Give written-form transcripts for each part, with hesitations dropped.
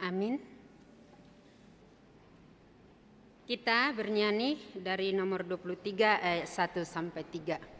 Amin. Kita bernyanyi dari nomor 23 ayat 1 sampai 3.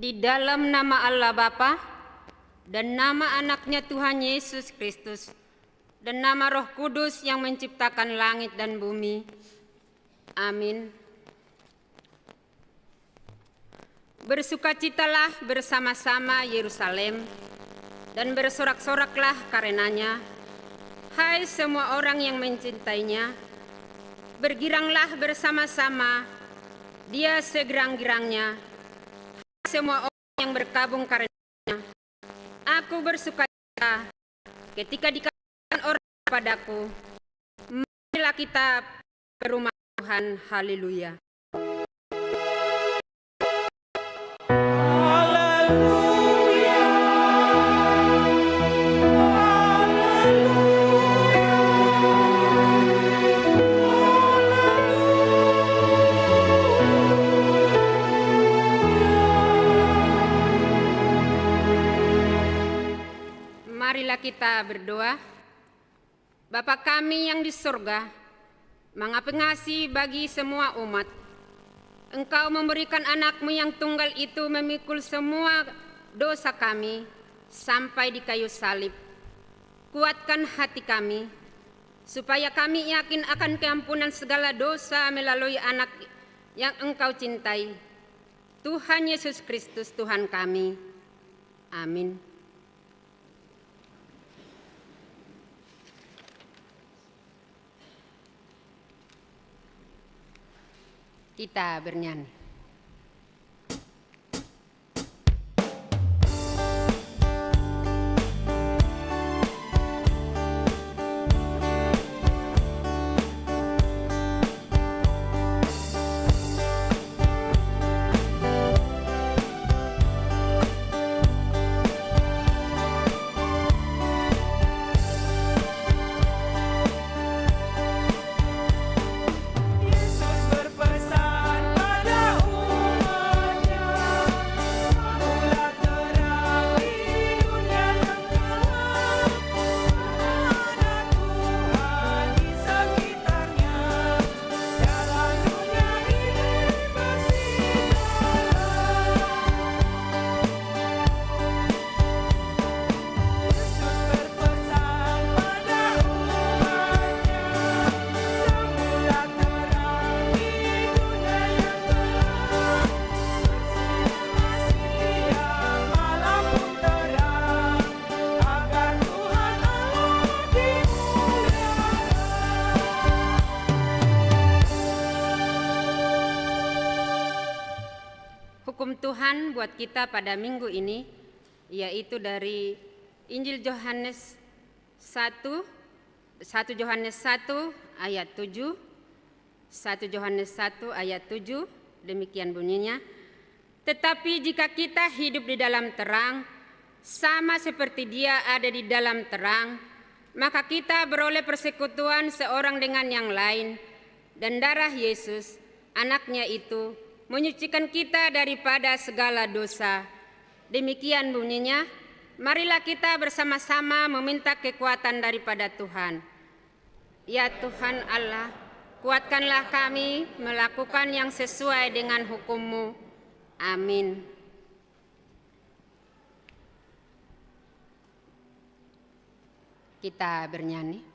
Di dalam nama Allah Bapa dan nama anaknya Tuhan Yesus Kristus dan nama Roh Kudus yang menciptakan langit dan bumi. Amin. Bersukacitalah bersama-sama Yerusalem dan bersorak-soraklah karenanya, hai semua orang yang mencintainya. Bergiranglah bersama-sama, dia segerang-girangnya, semua orang yang berkabung karenanya. Aku bersukacita ketika dikatakan orang kepadaku, marilah kita ke rumah Tuhan. Haleluya. Marilah kita berdoa. Bapa kami yang di surga, Maha Pengasih bagi semua umat, Engkau memberikan anakmu yang tunggal itu memikul semua dosa kami sampai di kayu salib. Kuatkan hati kami, supaya kami yakin akan keampunan segala dosa melalui anak yang Engkau cintai, Tuhan Yesus Kristus Tuhan kami. Amin. Kita bernyanyi. Hukum Tuhan buat kita pada minggu ini yaitu dari Injil Yohanes 1 Yohanes 1 ayat 7, 1 Yohanes 1 ayat 7, demikian bunyinya. Tetapi jika kita hidup di dalam terang, sama seperti Dia ada di dalam terang, maka kita beroleh persekutuan seorang dengan yang lain, dan darah Yesus, anaknya itu, menyucikan kita daripada segala dosa. Demikian bunyinya, marilah kita bersama-sama meminta kekuatan daripada Tuhan. Ya Tuhan Allah, kuatkanlah kami melakukan yang sesuai dengan hukum-Mu. Amin. Kita bernyanyi.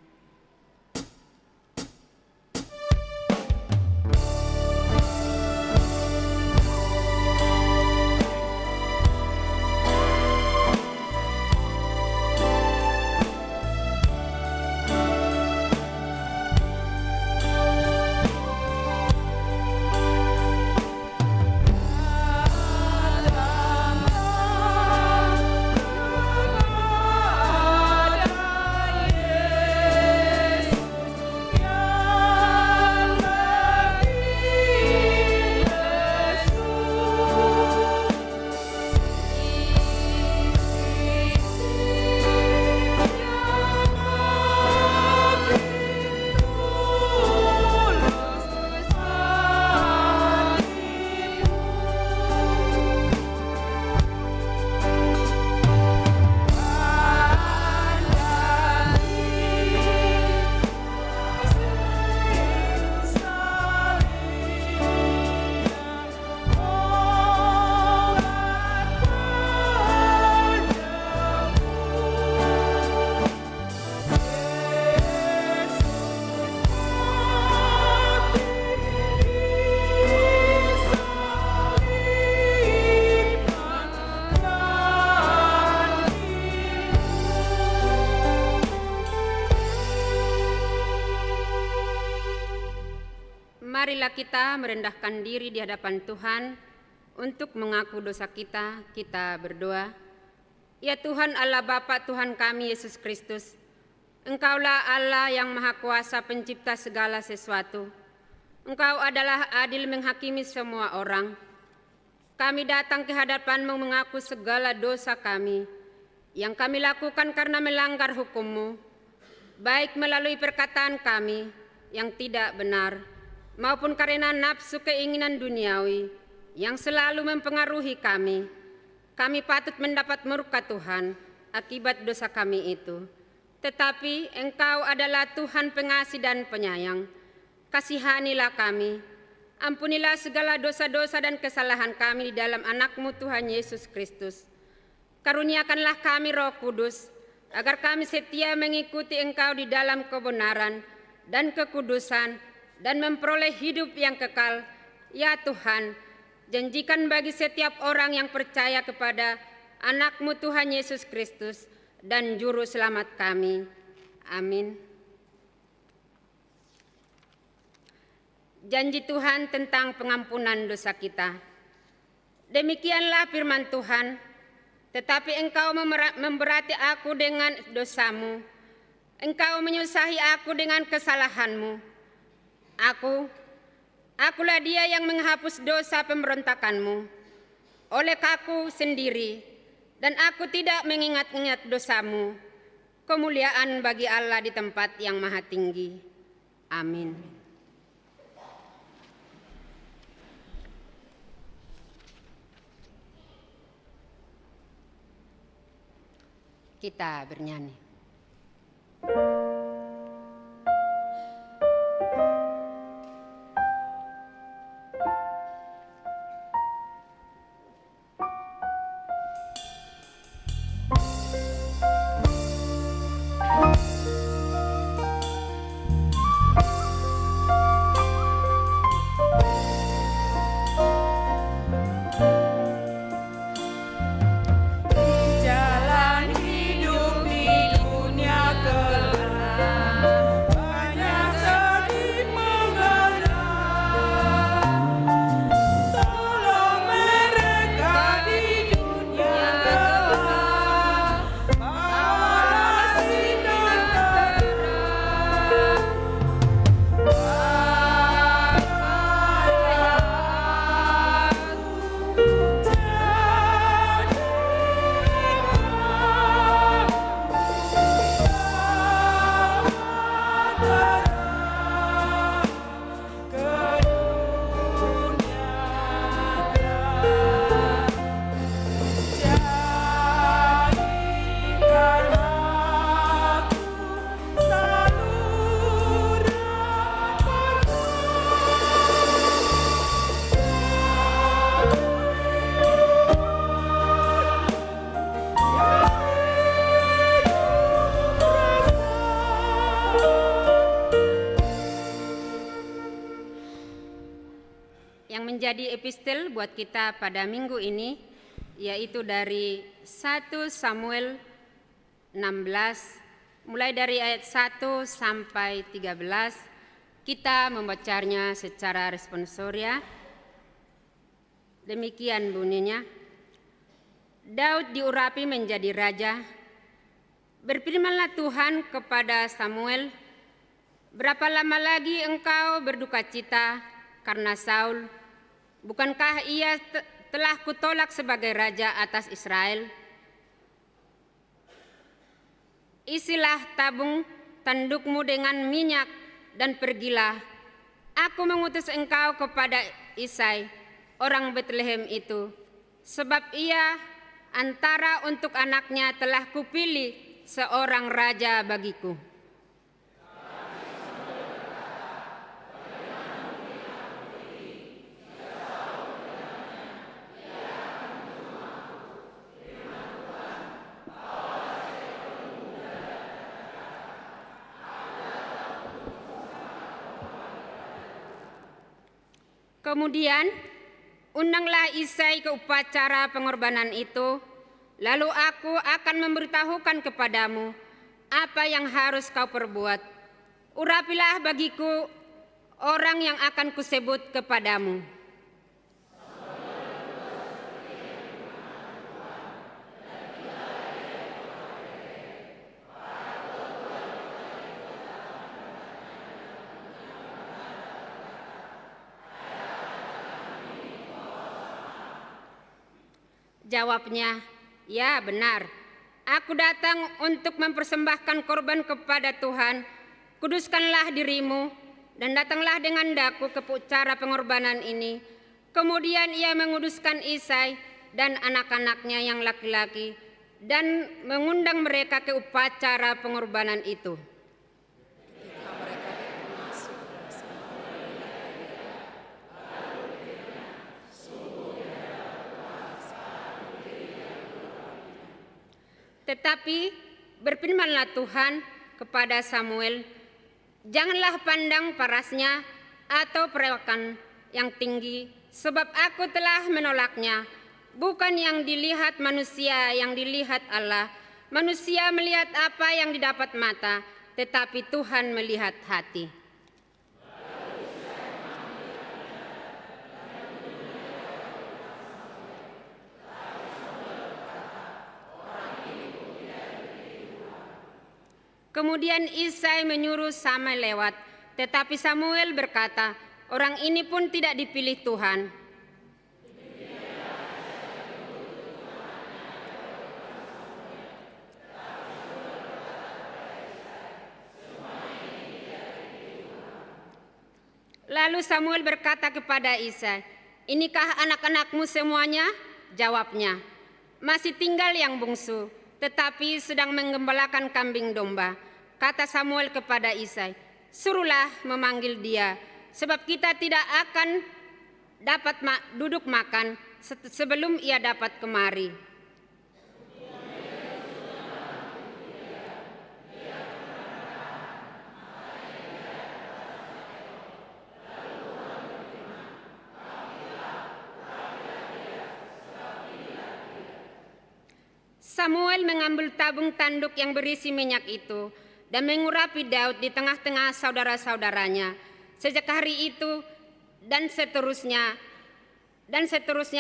Marilah kita merendahkan diri di hadapan Tuhan untuk mengaku dosa kita. Kita berdoa. Ya Tuhan Allah Bapa Tuhan kami Yesus Kristus, Engkaulah Allah yang Maha Kuasa pencipta segala sesuatu. Engkau adalah adil menghakimi semua orang. Kami datang ke hadapan-Mu mengaku segala dosa kami yang kami lakukan karena melanggar hukum-Mu, baik melalui perkataan kami yang tidak benar, maupun karena nafsu keinginan duniawi yang selalu mempengaruhi kami. Kami patut mendapat murka Tuhan akibat dosa kami itu. Tetapi Engkau adalah Tuhan pengasih dan penyayang. Kasihanilah kami. Ampunilah segala dosa-dosa dan kesalahan kami di dalam anak-Mu Tuhan Yesus Kristus. Karuniakanlah kami Roh Kudus, agar kami setia mengikuti Engkau di dalam kebenaran dan kekudusan, dan memperoleh hidup yang kekal. Ya Tuhan, janjikan bagi setiap orang yang percaya kepada anak-Mu Tuhan Yesus Kristus dan Juru Selamat kami. Amin. Janji Tuhan tentang pengampunan dosa kita. Demikianlah firman Tuhan, tetapi Engkau memberati aku dengan dosamu, Engkau menyusahi aku dengan kesalahanmu. Akulah Dia yang menghapus dosa pemberontakanmu oleh aku sendiri, dan aku tidak mengingat-ingat dosamu. Kemuliaan bagi Allah di tempat yang maha tinggi. Amin. Kita bernyanyi. Jalan hidup di menjadi epistel buat kita pada minggu ini, yaitu dari 1 Samuel 16, mulai dari ayat 1 sampai 13. Kita membacanya secara responsoria. Demikian bunyinya. Daud diurapi menjadi raja. Berfirmanlah Tuhan kepada Samuel, "Berapa lama lagi engkau berduka cita karena Saul? Bukankah ia telah kutolak sebagai raja atas Israel? Isilah tabung tandukmu dengan minyak dan pergilah. Aku mengutus engkau kepada Isai, orang Betlehem itu, sebab ia antara untuk anaknya telah kupilih seorang raja bagiku." Kemudian undanglah Isai ke upacara pengorbanan itu, lalu aku akan memberitahukan kepadamu apa yang harus kau perbuat. Urapilah bagiku orang yang akan kusebut kepadamu. Jawabnya, "Ya benar, aku datang untuk mempersembahkan korban kepada Tuhan. Kuduskanlah dirimu dan datanglah dengan daku ke upacara pengorbanan ini." Kemudian ia menguduskan Isai dan anak-anaknya yang laki-laki dan mengundang mereka ke upacara pengorbanan itu. Tetapi berfirmanlah Tuhan kepada Samuel, "Janganlah pandang parasnya atau perawakan yang tinggi, sebab aku telah menolaknya. Bukan yang dilihat manusia, yang dilihat Allah. Manusia melihat apa yang didapat mata, tetapi Tuhan melihat hati." Kemudian Isai menyuruh Samuel lewat, tetapi Samuel berkata, "Orang ini pun tidak dipilih Tuhan." Lalu Samuel berkata kepada Isai, "Inikah anak-anakmu semuanya?" Jawabnya, "Masih tinggal yang bungsu, tetapi sedang menggembalakan kambing domba." Kata Samuel kepada Isai, "Suruhlah memanggil dia, sebab kita tidak akan dapat duduk makan sebelum ia dapat kemari." Samuel mengambil tabung tanduk yang berisi minyak itu dan mengurapi Daud di tengah-tengah saudara-saudaranya. Sejak hari itu dan seterusnya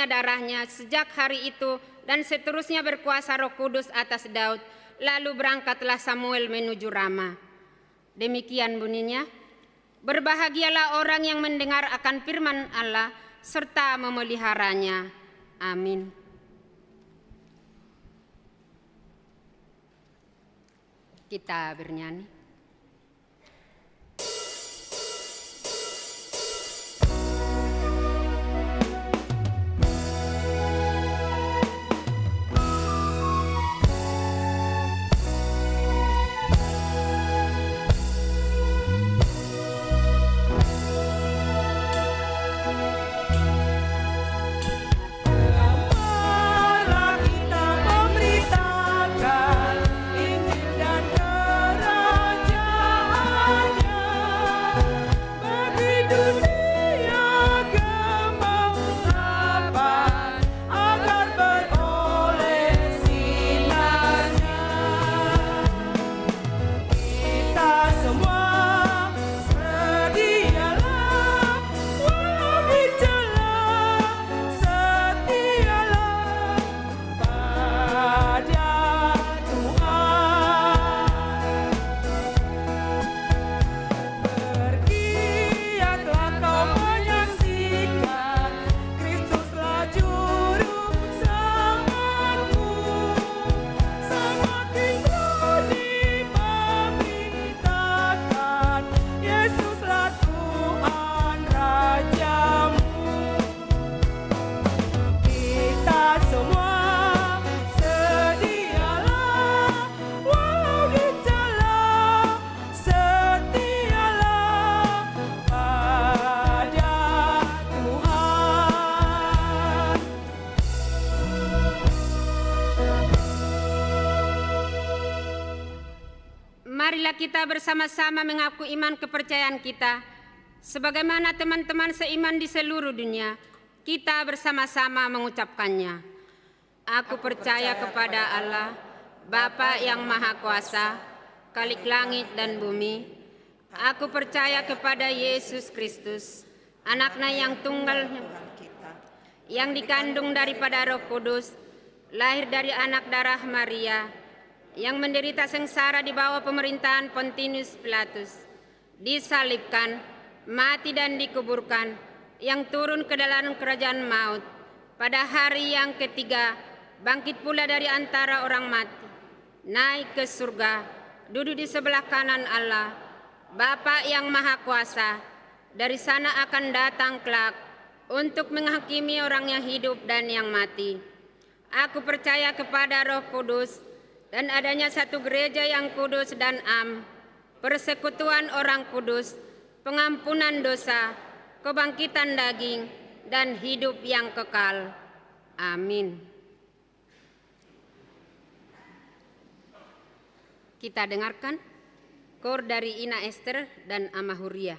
darahnya, sejak hari itu dan seterusnya berkuasa Roh Kudus atas Daud. Lalu berangkatlah Samuel menuju Rama. Demikian bunyinya. Berbahagialah orang yang mendengar akan firman Allah serta memeliharanya. Amin. Kita bernyanyi. Kita memberitakan Injil dan terang kita bersama-sama mengaku iman kepercayaan kita, sebagaimana teman-teman seiman di seluruh dunia, kita bersama-sama mengucapkannya. Aku percaya kepada Allah, Bapa yang Maha Kuasa, Khalik langit dan bumi. Aku percaya kepada Yesus Kristus, Anak-Nya yang tunggal, yang dikandung daripada Roh Kudus, lahir dari anak darah Maria, yang menderita sengsara di bawah pemerintahan Pontius Pilatus, disalibkan, mati dan dikuburkan, yang turun ke dalam kerajaan maut, pada hari yang ketiga bangkit pula dari antara orang mati, naik ke surga, duduk di sebelah kanan Allah, Bapa yang Maha Kuasa. Dari sana akan datang kelak untuk menghakimi orang yang hidup dan yang mati. Aku percaya kepada Roh Kudus dan adanya satu gereja yang kudus dan am, persekutuan orang kudus, pengampunan dosa, kebangkitan daging, dan hidup yang kekal. Amin. Kita dengarkan kor dari Ina Esther dan Amahuria.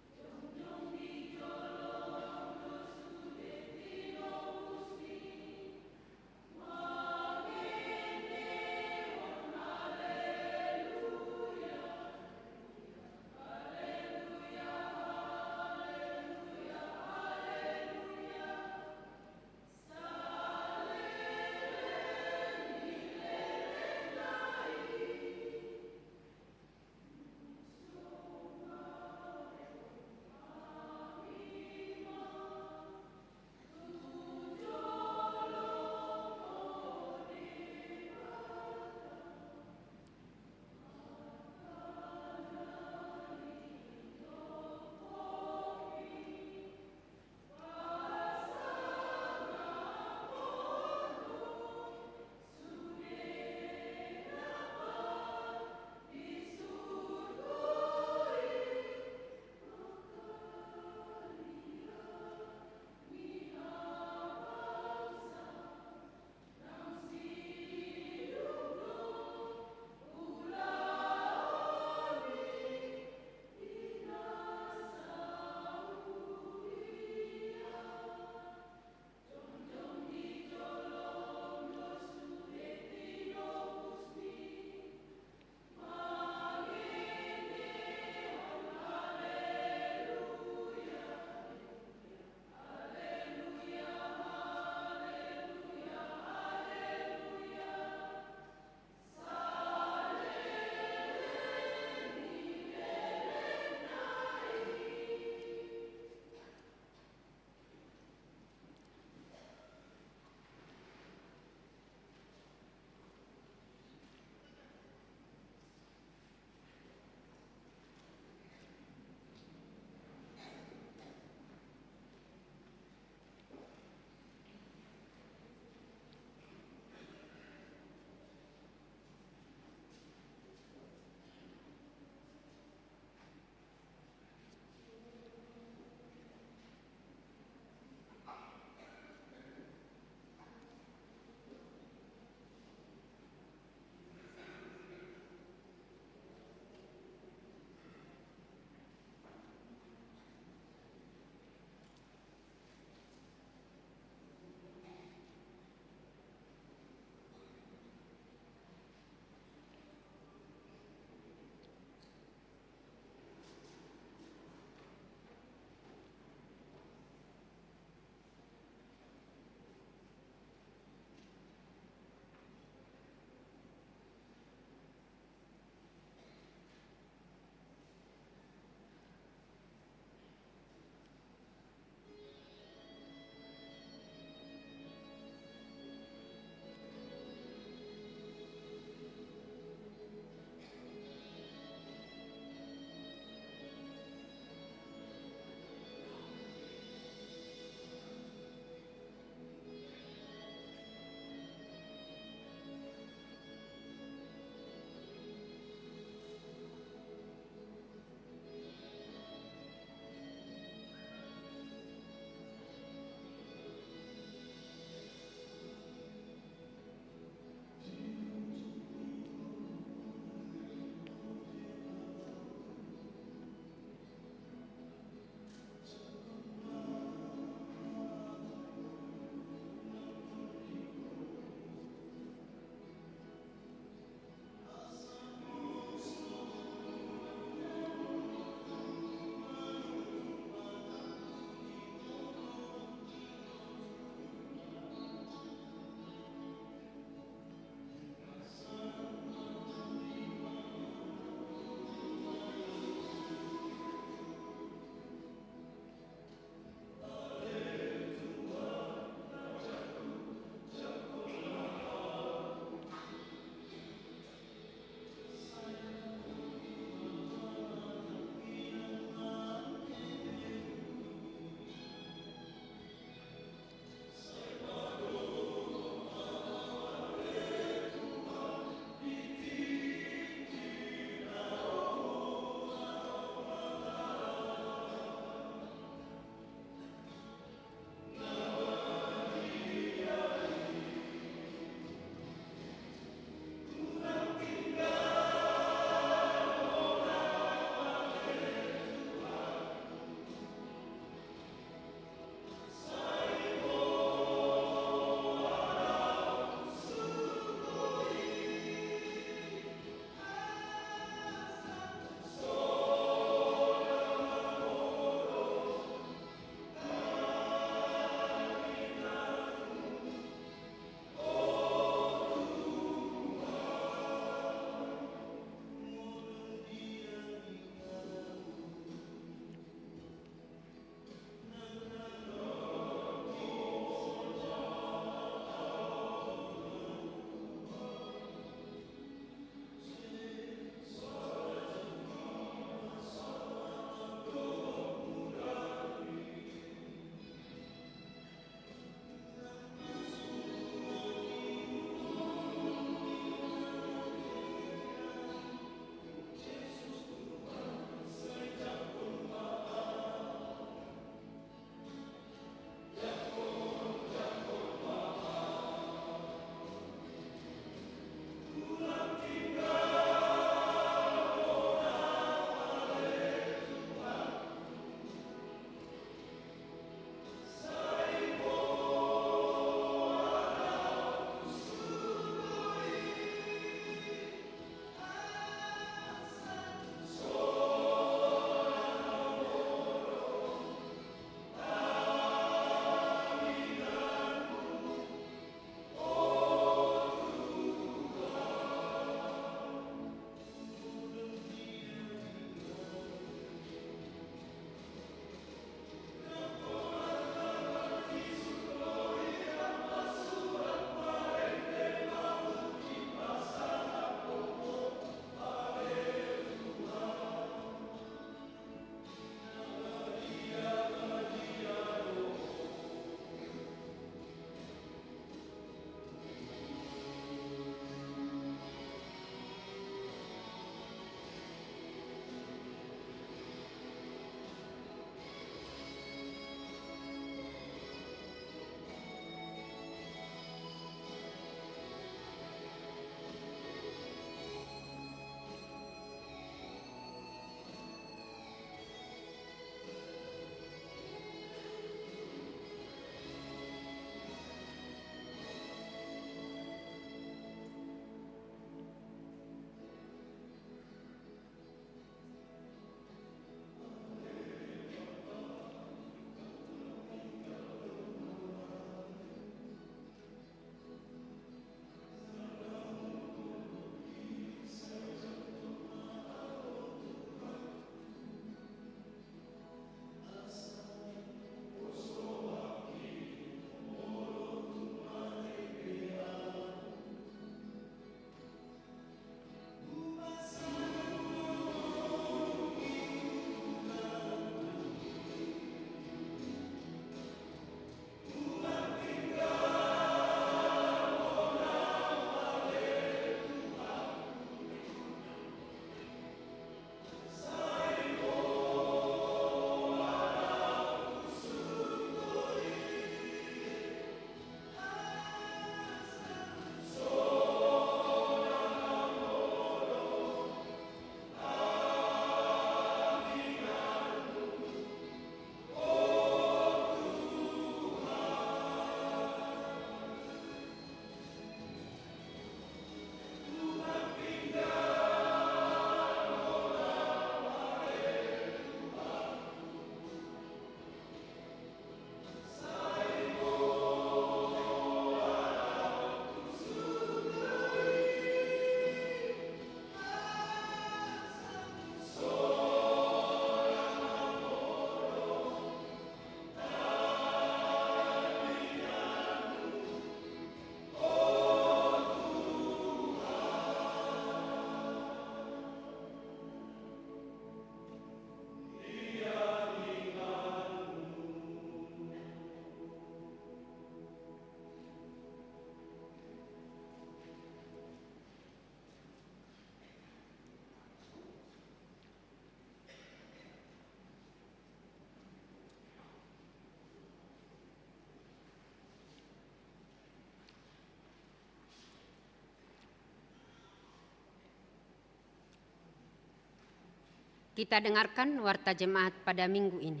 Kita dengarkan warta jemaat pada minggu ini.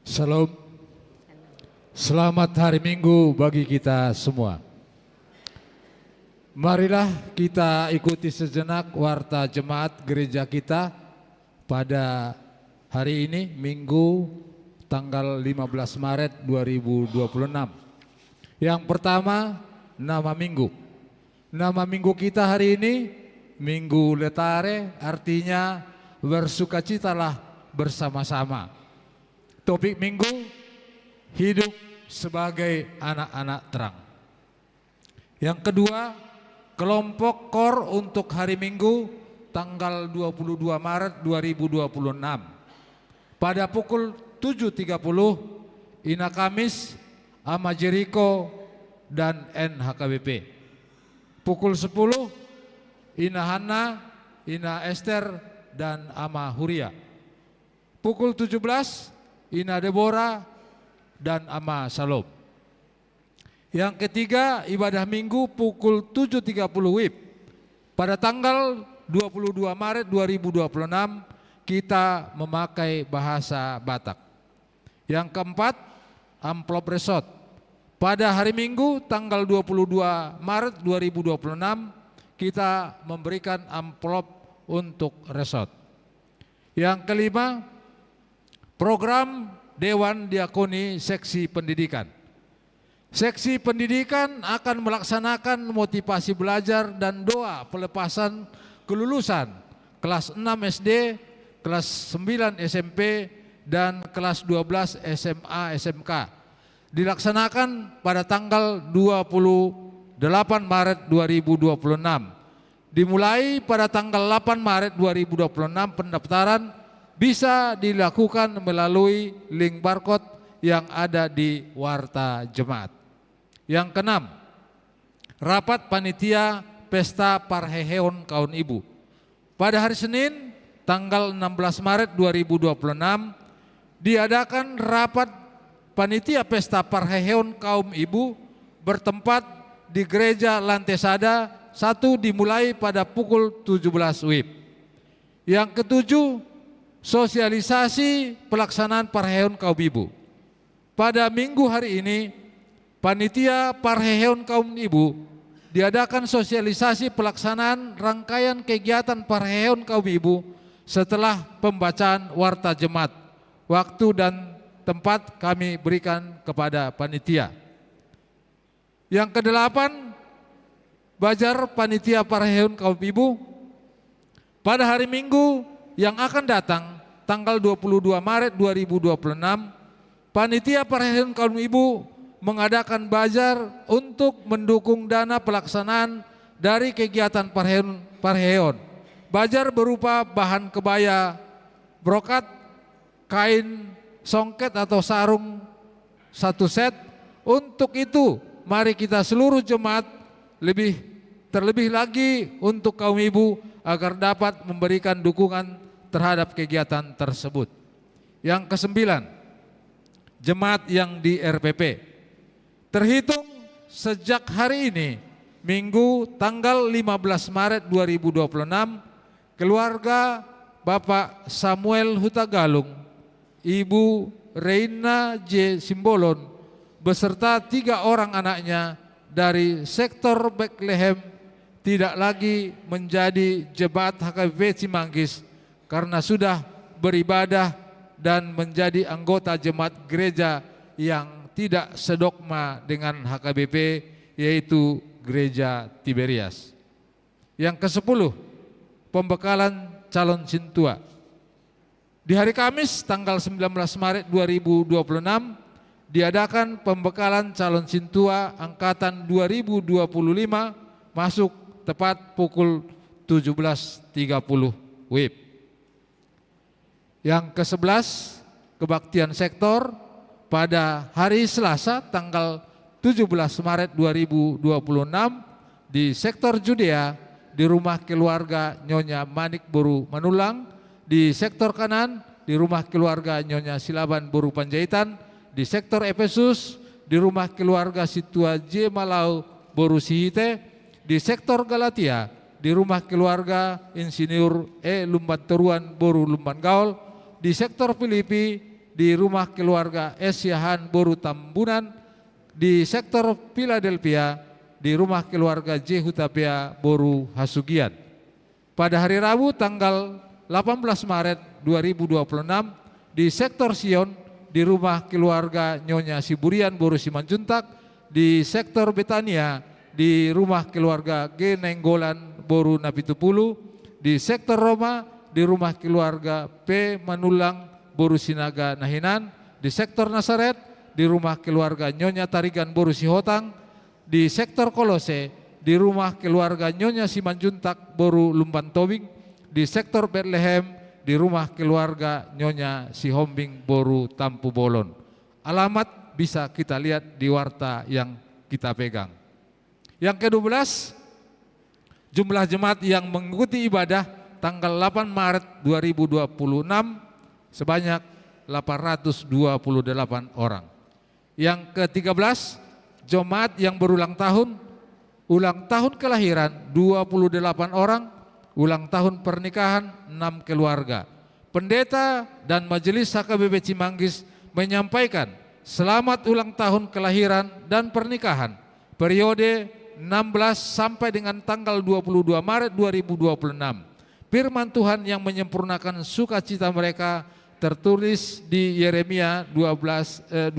Salam. Selamat hari Minggu bagi kita semua. Marilah kita ikuti sejenak warta jemaat gereja kita pada hari ini, Minggu tanggal 15 Maret 2026. Yang pertama, nama minggu. Nama minggu kita hari ini, Minggu Letare, artinya bersukacitalah bersama-sama. Topik minggu, hidup sebagai anak-anak terang. Yang kedua, kelompok KOR untuk hari Minggu tanggal 22 Maret 2026. Pada pukul 7.30, Ina Kamis, Ama Jeriko, dan NHKBP. Pukul 10, Ina Hana, Ina Esther, dan Ama Huria. Pukul 17, Ina Deborah dan Ama Salom. Yang ketiga, ibadah minggu pukul 7.30 WIB. Pada tanggal 22 Maret 2026 kita memakai bahasa Batak. Yang keempat, amplop resort. Pada hari Minggu tanggal 22 Maret 2026 kita memberikan amplop untuk resort. Yang kelima, program Dewan Diakoni Seksi Pendidikan. Seksi pendidikan akan melaksanakan motivasi belajar dan doa pelepasan kelulusan kelas 6 SD, kelas 9 SMP, dan kelas 12 SMA SMK. Dilaksanakan pada tanggal 28 Maret 2026. Dimulai pada tanggal 8 Maret 2026 pendaftaran bisa dilakukan melalui link barcode yang ada di warta jemaat. Yang keenam, rapat panitia pesta Parheheon Kaum Ibu. Pada hari Senin tanggal 16 Maret 2026 diadakan rapat panitia pesta Parheheon Kaum Ibu bertempat di Gereja Lantesada 1 dimulai pada pukul 17 WIB. Yang ketujuh, sosialisasi pelaksanaan Parheheon Kaum Ibu. Pada minggu hari ini, panitia Parheheon Kaum Ibu diadakan sosialisasi pelaksanaan rangkaian kegiatan Parheheon Kaum Ibu setelah pembacaan warta jemaat. Waktu dan tempat kami berikan kepada panitia. Yang kedelapan, Bajar panitia Parheheon Kaum Ibu pada hari Minggu yang akan datang tanggal 22 Maret 2026, panitia Parheheon Kaum Ibu mengadakan bazar untuk mendukung dana pelaksanaan dari kegiatan Parheheon. Bazar berupa bahan kebaya, brokat, kain, songket atau sarung 1 set. Untuk itu, mari kita seluruh jemaat terlebih lagi untuk kaum ibu agar dapat memberikan dukungan terhadap kegiatan tersebut. Yang kesembilan, jemaat yang di RPP. Terhitung sejak hari ini, Minggu tanggal 15 Maret 2026, keluarga Bapak Samuel Hutagalung, Ibu Reina J. Simbolon, beserta 3 orang anaknya dari sektor Bethlehem tidak lagi menjadi jemaat HKBP Cimanggis karena sudah beribadah dan menjadi anggota jemaat gereja yang tidak sedogma dengan HKBP, yaitu Gereja Tiberias. Yang ke-10, pembekalan calon sintua. Di hari Kamis tanggal 19 Maret 2026 diadakan pembekalan calon sintua angkatan 2025 masuk tepat pukul 17.30 WIB. Yang ke-11, kebaktian sektor pada hari Selasa tanggal 17 Maret 2026 di sektor Judea di rumah keluarga Nyonya Manik Boru Manulang, di sektor kanan di rumah keluarga Nyonya Silaban Boru Panjaitan, di sektor Efesus di rumah keluarga Situa J. Malau Boru Sihite, di sektor Galatia di rumah keluarga Insinyur E. Lumban Teruan Boru Lumban Gaul, di sektor Filipi di rumah keluarga S. Yahan Boru Tambunan, di sektor Philadelphia di rumah keluarga J. Hutapea Boru Hasugian. Pada hari Rabu tanggal 18 Maret 2026 di sektor Sion di rumah keluarga Nyonya Siburian Boru Simanjuntak, di sektor Betania di rumah keluarga G. Nenggolan Boru Napitupulu, di sektor Roma di rumah keluarga P. Manulang Boru Sinaga Nahinan, di sektor Nasaret di rumah keluarga Nyonya Tarigan Boru Sihotang, di sektor Kolose di rumah keluarga Nyonya Simanjuntak Boru Lumban Tobing, di sektor Bethlehem di rumah keluarga Nyonya Sihombing Boru Tampu Bolon. Alamat bisa kita lihat di warta yang kita pegang. Yang ke-12, jumlah jemaat yang mengikuti ibadah tanggal 8 Maret 2026 sebanyak 828 orang. Yang ke-13, jemaat yang berulang tahun kelahiran 28 orang, ulang tahun pernikahan 6 keluarga. Pendeta dan Majelis HKBP Cimanggis menyampaikan selamat ulang tahun kelahiran dan pernikahan periode 16 sampai dengan tanggal 22 Maret 2026. Firman Tuhan yang menyempurnakan sukacita mereka tertulis di Yeremia 29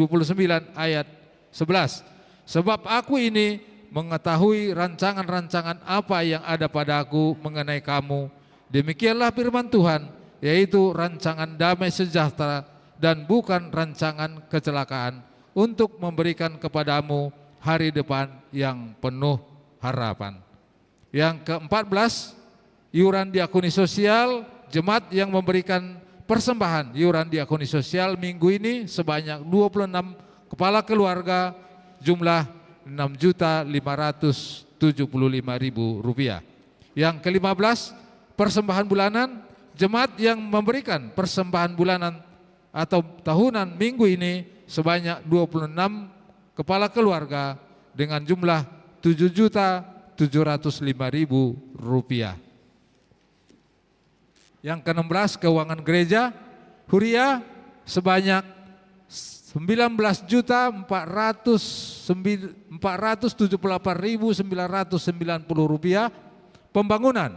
ayat 11. Sebab aku ini mengetahui rancangan-rancangan apa yang ada padaku mengenai kamu. Demikianlah firman Tuhan, yaitu rancangan damai sejahtera dan bukan rancangan kecelakaan, untuk memberikan kepadamu hari depan yang penuh harapan. Yang ke-14, iuran diakoni sosial, jemaat yang memberikan persembahan iuran diakoni sosial minggu ini sebanyak 26 kepala keluarga, jumlah Rp6.575.000. Yang ke-15, persembahan bulanan, jemaat yang memberikan persembahan bulanan atau tahunan minggu ini sebanyak 26 kepala keluarga dengan jumlah Rp7.705.000. Yang ke-16, keuangan gereja, Huria sebanyak Rp19.478.990, pembangunan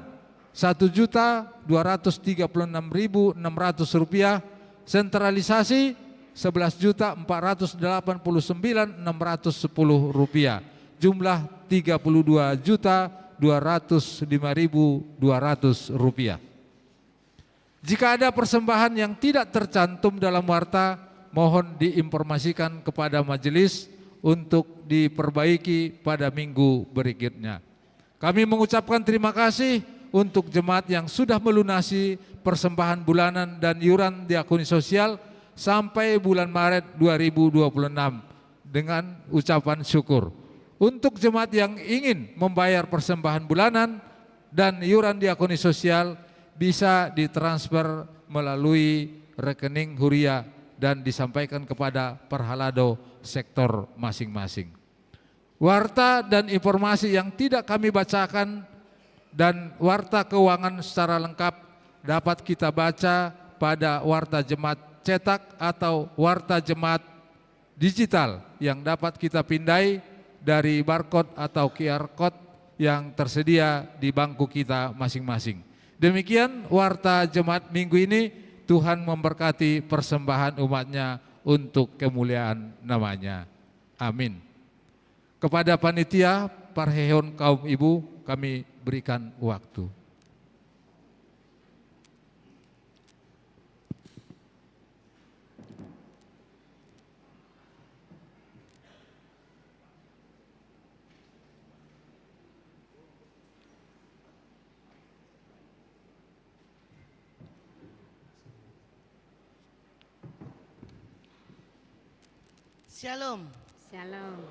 Rp1.236.600, sentralisasi Rp11.489.610, jumlah Rp32.205.200. Jika ada persembahan yang tidak tercantum dalam warta, mohon diinformasikan kepada majelis untuk diperbaiki pada minggu berikutnya. Kami mengucapkan terima kasih untuk jemaat yang sudah melunasi persembahan bulanan dan iuran diakoni sosial sampai bulan Maret 2026 dengan ucapan syukur. Untuk jemaat yang ingin membayar persembahan bulanan dan iuran diakoni sosial bisa ditransfer melalui rekening Huria dan disampaikan kepada Perhalado sektor masing-masing. Warta dan informasi yang tidak kami bacakan dan warta keuangan secara lengkap dapat kita baca pada warta jemaat cetak atau warta jemaat digital yang dapat kita pindai dari barcode atau QR code yang tersedia di bangku kita masing-masing. Demikian warta jemaat minggu ini. Tuhan memberkati persembahan umatnya untuk kemuliaan namanya. Amin. Kepada panitia Parheon kaum ibu kami berikan waktu. Shalom. Shalom.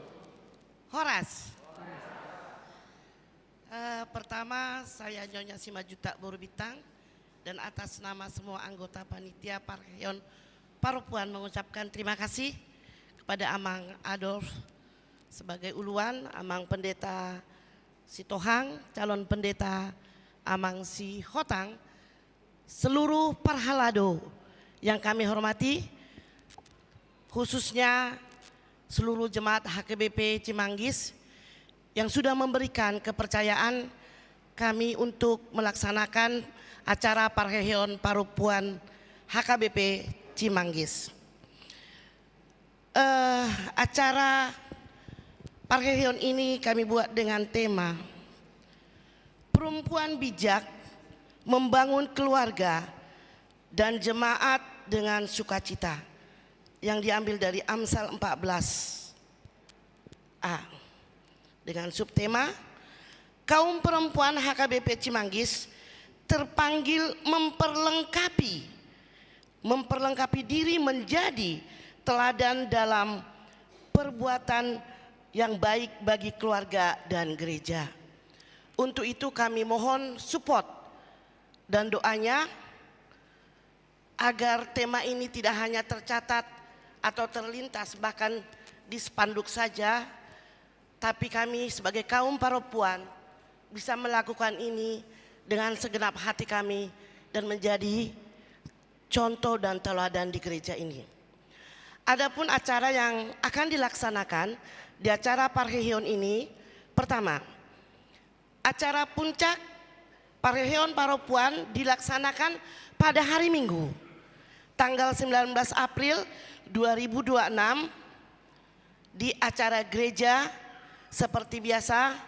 Horas. Pertama saya Nyonya Simanjuntak Boru Bintang dan atas nama semua anggota panitia Parkeon Paropuan mengucapkan terima kasih kepada Amang Adolf sebagai uluan, Amang Pendeta Sitohang, calon pendeta Amang Si Hotang, seluruh parhalado yang kami hormati, khususnya seluruh jemaat HKBP Cimanggis yang sudah memberikan kepercayaan kami untuk melaksanakan acara Parkeon Paropuan HKBP Cimanggis. Acara Parkeon ini kami buat dengan tema Perempuan Bijak Membangun Keluarga dan Jemaat dengan Sukacita, yang diambil dari Amsal 14a dengan subtema kaum perempuan HKBP Cimanggis terpanggil memperlengkapi diri menjadi teladan dalam perbuatan yang baik bagi keluarga dan gereja. Untuk itu kami mohon support dan doanya agar tema ini tidak hanya tercatat atau terlintas bahkan di spanduk saja, tapi kami sebagai kaum paropuan bisa melakukan ini dengan segenap hati kami dan menjadi contoh dan teladan di gereja ini. Adapun acara yang akan dilaksanakan di acara Parkeon ini, pertama, acara puncak Parkeon Paropuan dilaksanakan pada hari Minggu, tanggal 19 April 2026 di acara gereja seperti biasa.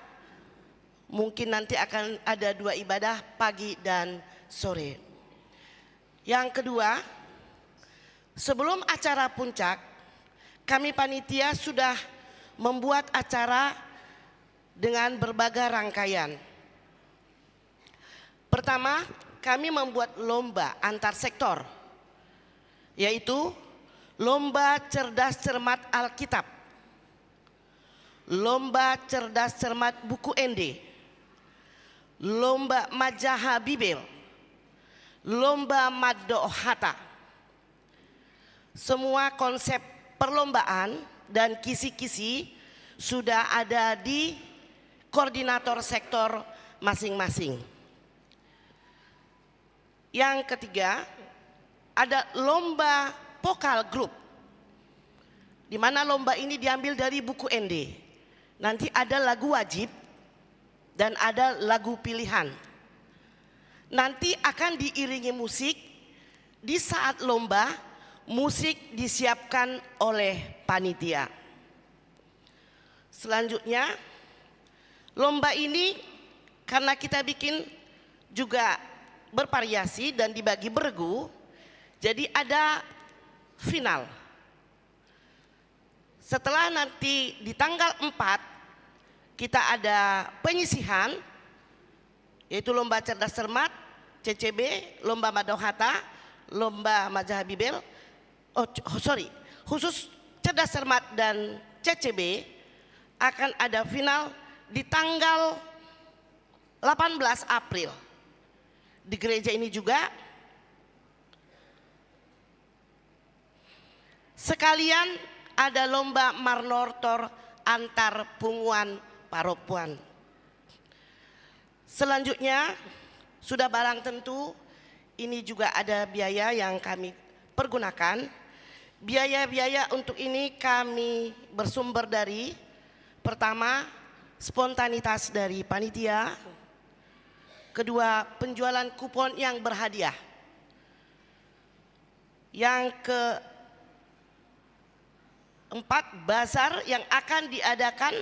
Mungkin nanti akan ada 2 ibadah pagi dan sore. Yang kedua, sebelum acara puncak, kami panitia sudah membuat acara dengan berbagai rangkaian. Pertama, kami membuat lomba antar sektor, yaitu lomba cerdas cermat Alkitab, lomba cerdas cermat buku ND, lomba majaha Bibel, lomba Madohata. Semua konsep perlombaan dan kisi-kisi sudah ada di koordinator sektor masing-masing. Yang ketiga, ada lomba vokal grup, di mana lomba ini diambil dari buku ND. Nanti ada lagu wajib dan ada lagu pilihan. Nanti akan diiringi musik. Di saat lomba, musik disiapkan oleh panitia. Selanjutnya, lomba ini karena kita bikin juga bervariasi dan dibagi beregu, jadi ada final. Setelah nanti di tanggal 4 kita ada penyisihan, yaitu lomba cerdas cermat, CCB, lomba Madohata, lomba majaha Bibel, khusus cerdas cermat dan CCB akan ada final di tanggal 18 April. Di gereja ini juga sekalian ada lomba marnortor antar punguan paropuan. Selanjutnya sudah barang tentu ini juga ada biaya yang kami pergunakan. Biaya-biaya untuk ini kami bersumber dari pertama spontanitas dari panitia, kedua penjualan kupon yang berhadiah, yang keempat bazar yang akan diadakan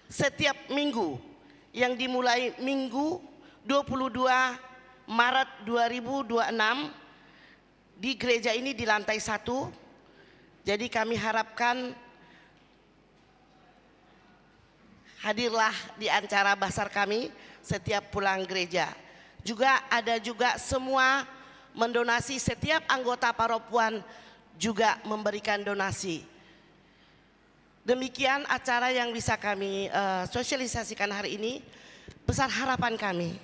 setiap minggu yang dimulai Minggu 22 Maret 2026 di gereja ini di lantai 1. Jadi kami harapkan hadirlah di acara bazar kami setiap pulang gereja. Juga ada juga semua mendonasi, setiap anggota paropuan juga memberikan donasi. Demikian acara yang bisa kami sosialisasikan hari ini. Besar harapan kami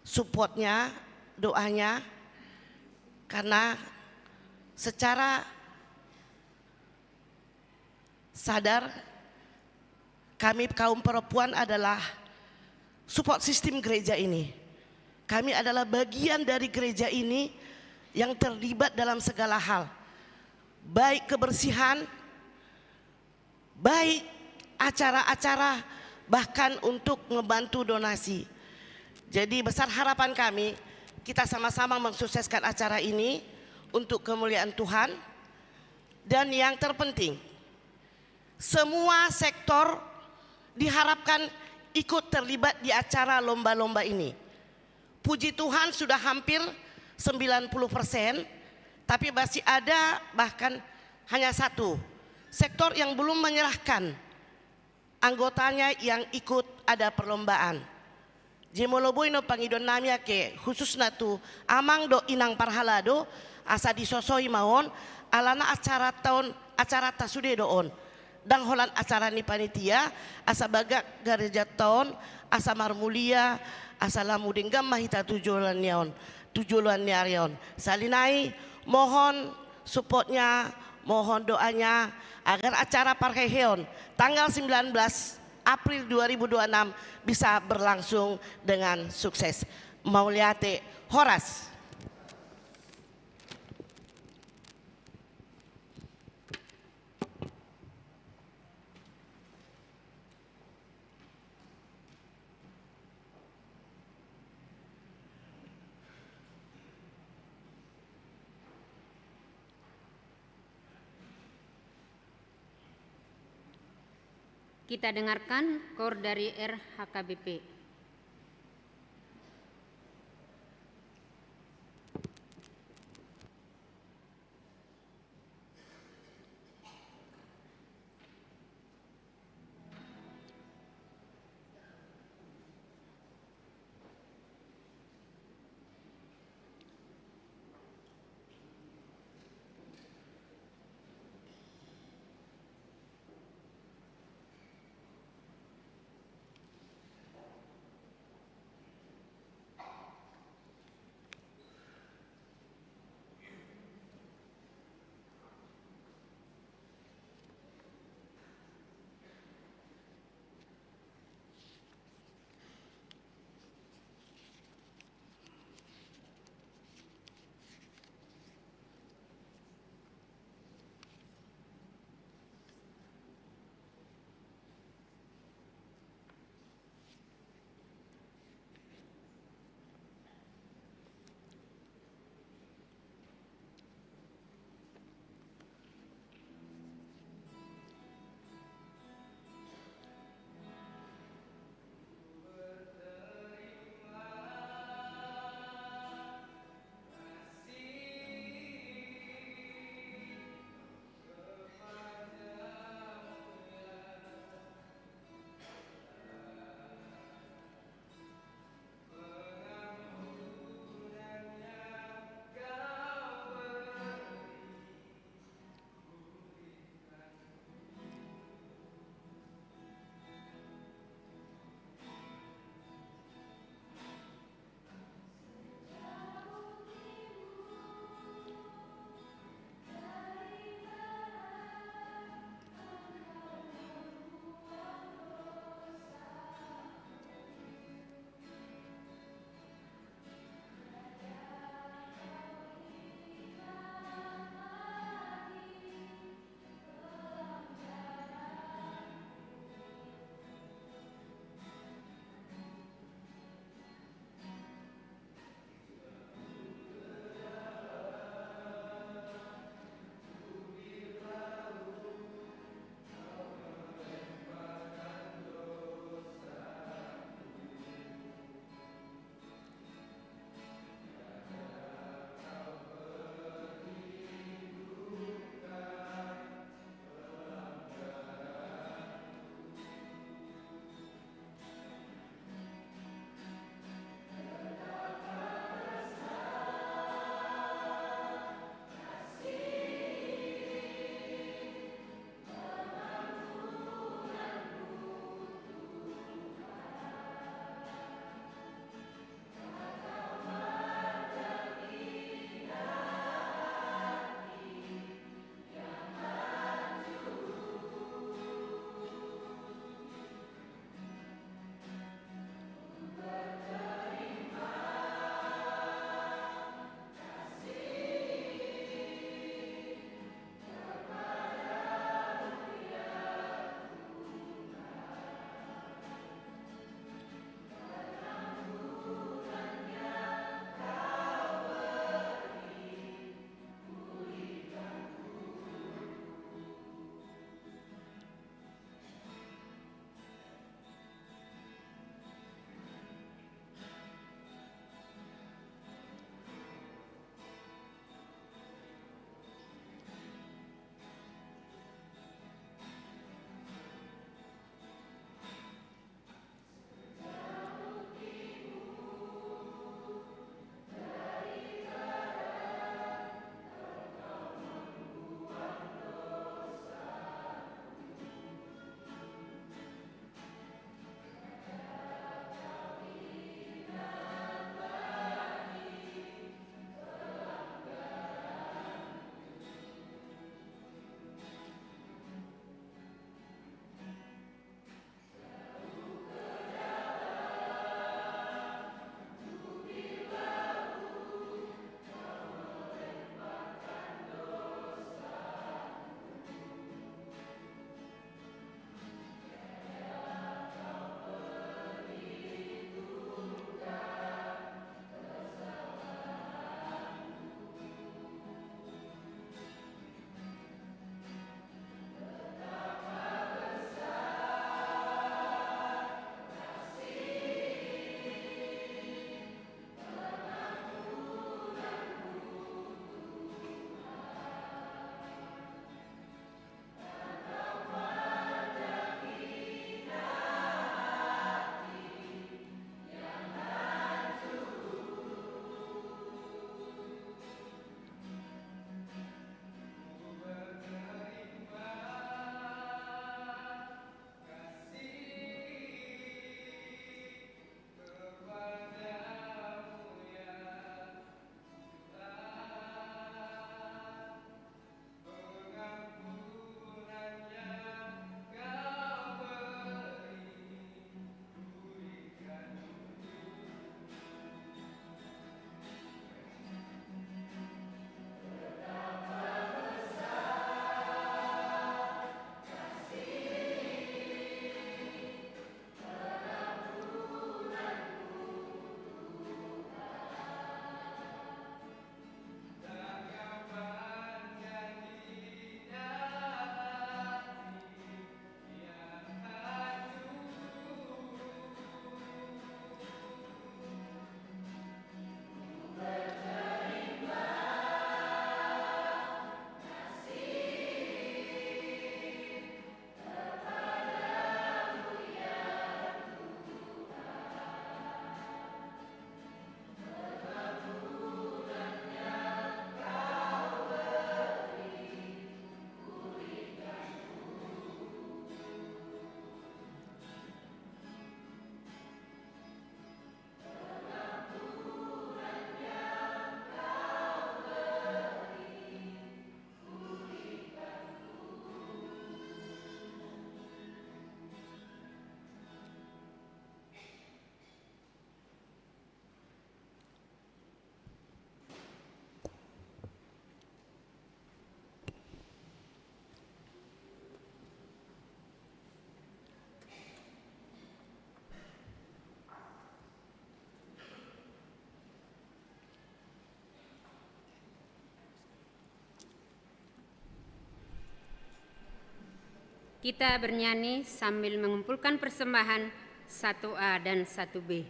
supportnya, doanya, karena secara sadar kami kaum perempuan adalah support sistem gereja ini. Kami adalah bagian dari gereja ini yang terlibat dalam segala hal, baik kebersihan, baik acara-acara, bahkan untuk membantu donasi. Jadi besar harapan kami, kita sama-sama mensukseskan acara ini untuk kemuliaan Tuhan. Dan yang terpenting, semua sektor diharapkan ikut terlibat di acara lomba-lomba ini. Puji Tuhan sudah hampir 90%, tapi masih ada bahkan hanya satu sektor yang belum menyerahkan anggotanya yang ikut ada perlombaan. Jemoloboy no pangidon namya ke khususna tu amang do inang parhalado asa disosoi maon alana acara tasude doon dang holan acara ni panitia asa bagak gereja taon asa marmulia asa lamudeng gam mahita tujuan niarion salinai mohon supportnya, mohon doanya agar acara Parheheon tanggal 19 April 2026 bisa berlangsung dengan sukses. Mauliate Horas. Kita dengarkan KOR dari RHKBP. Kita bernyanyi sambil mengumpulkan persembahan 1A dan 1B.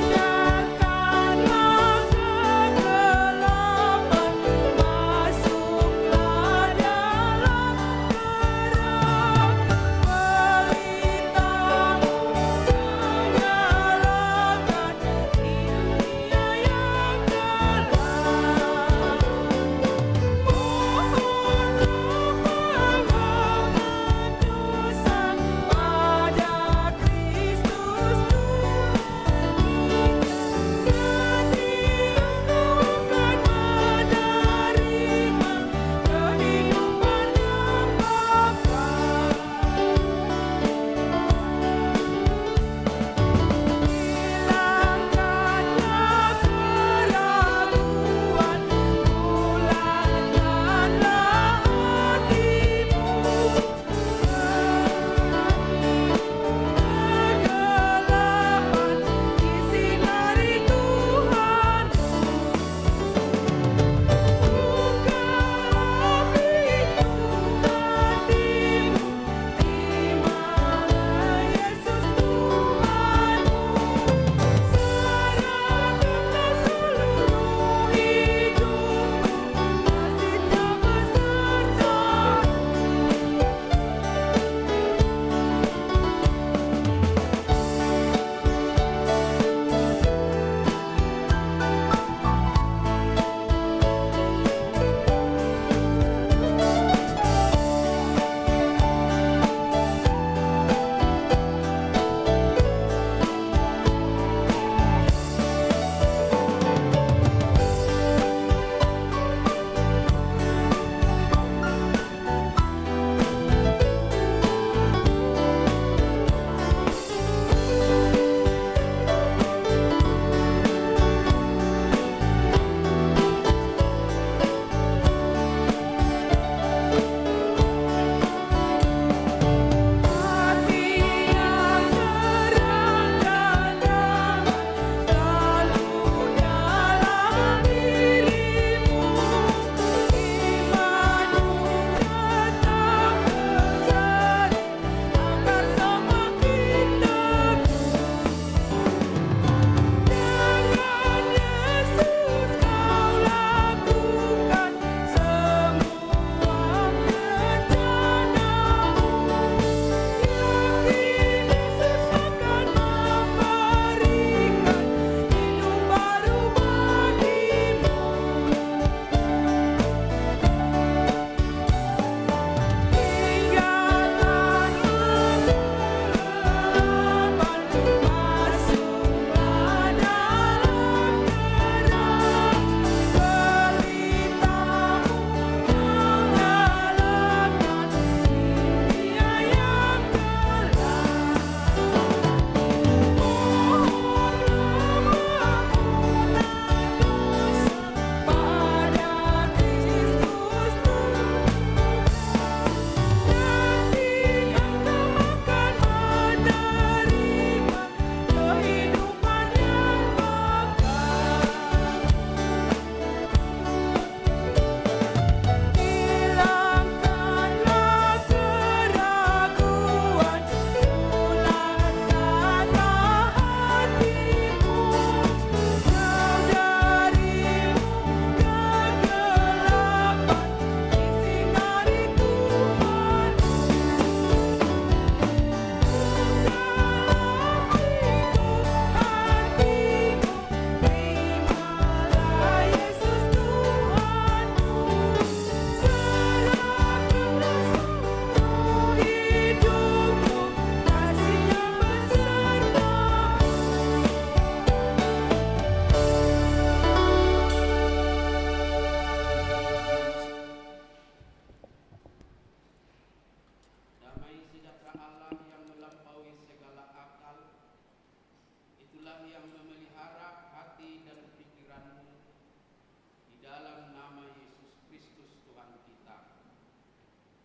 Indah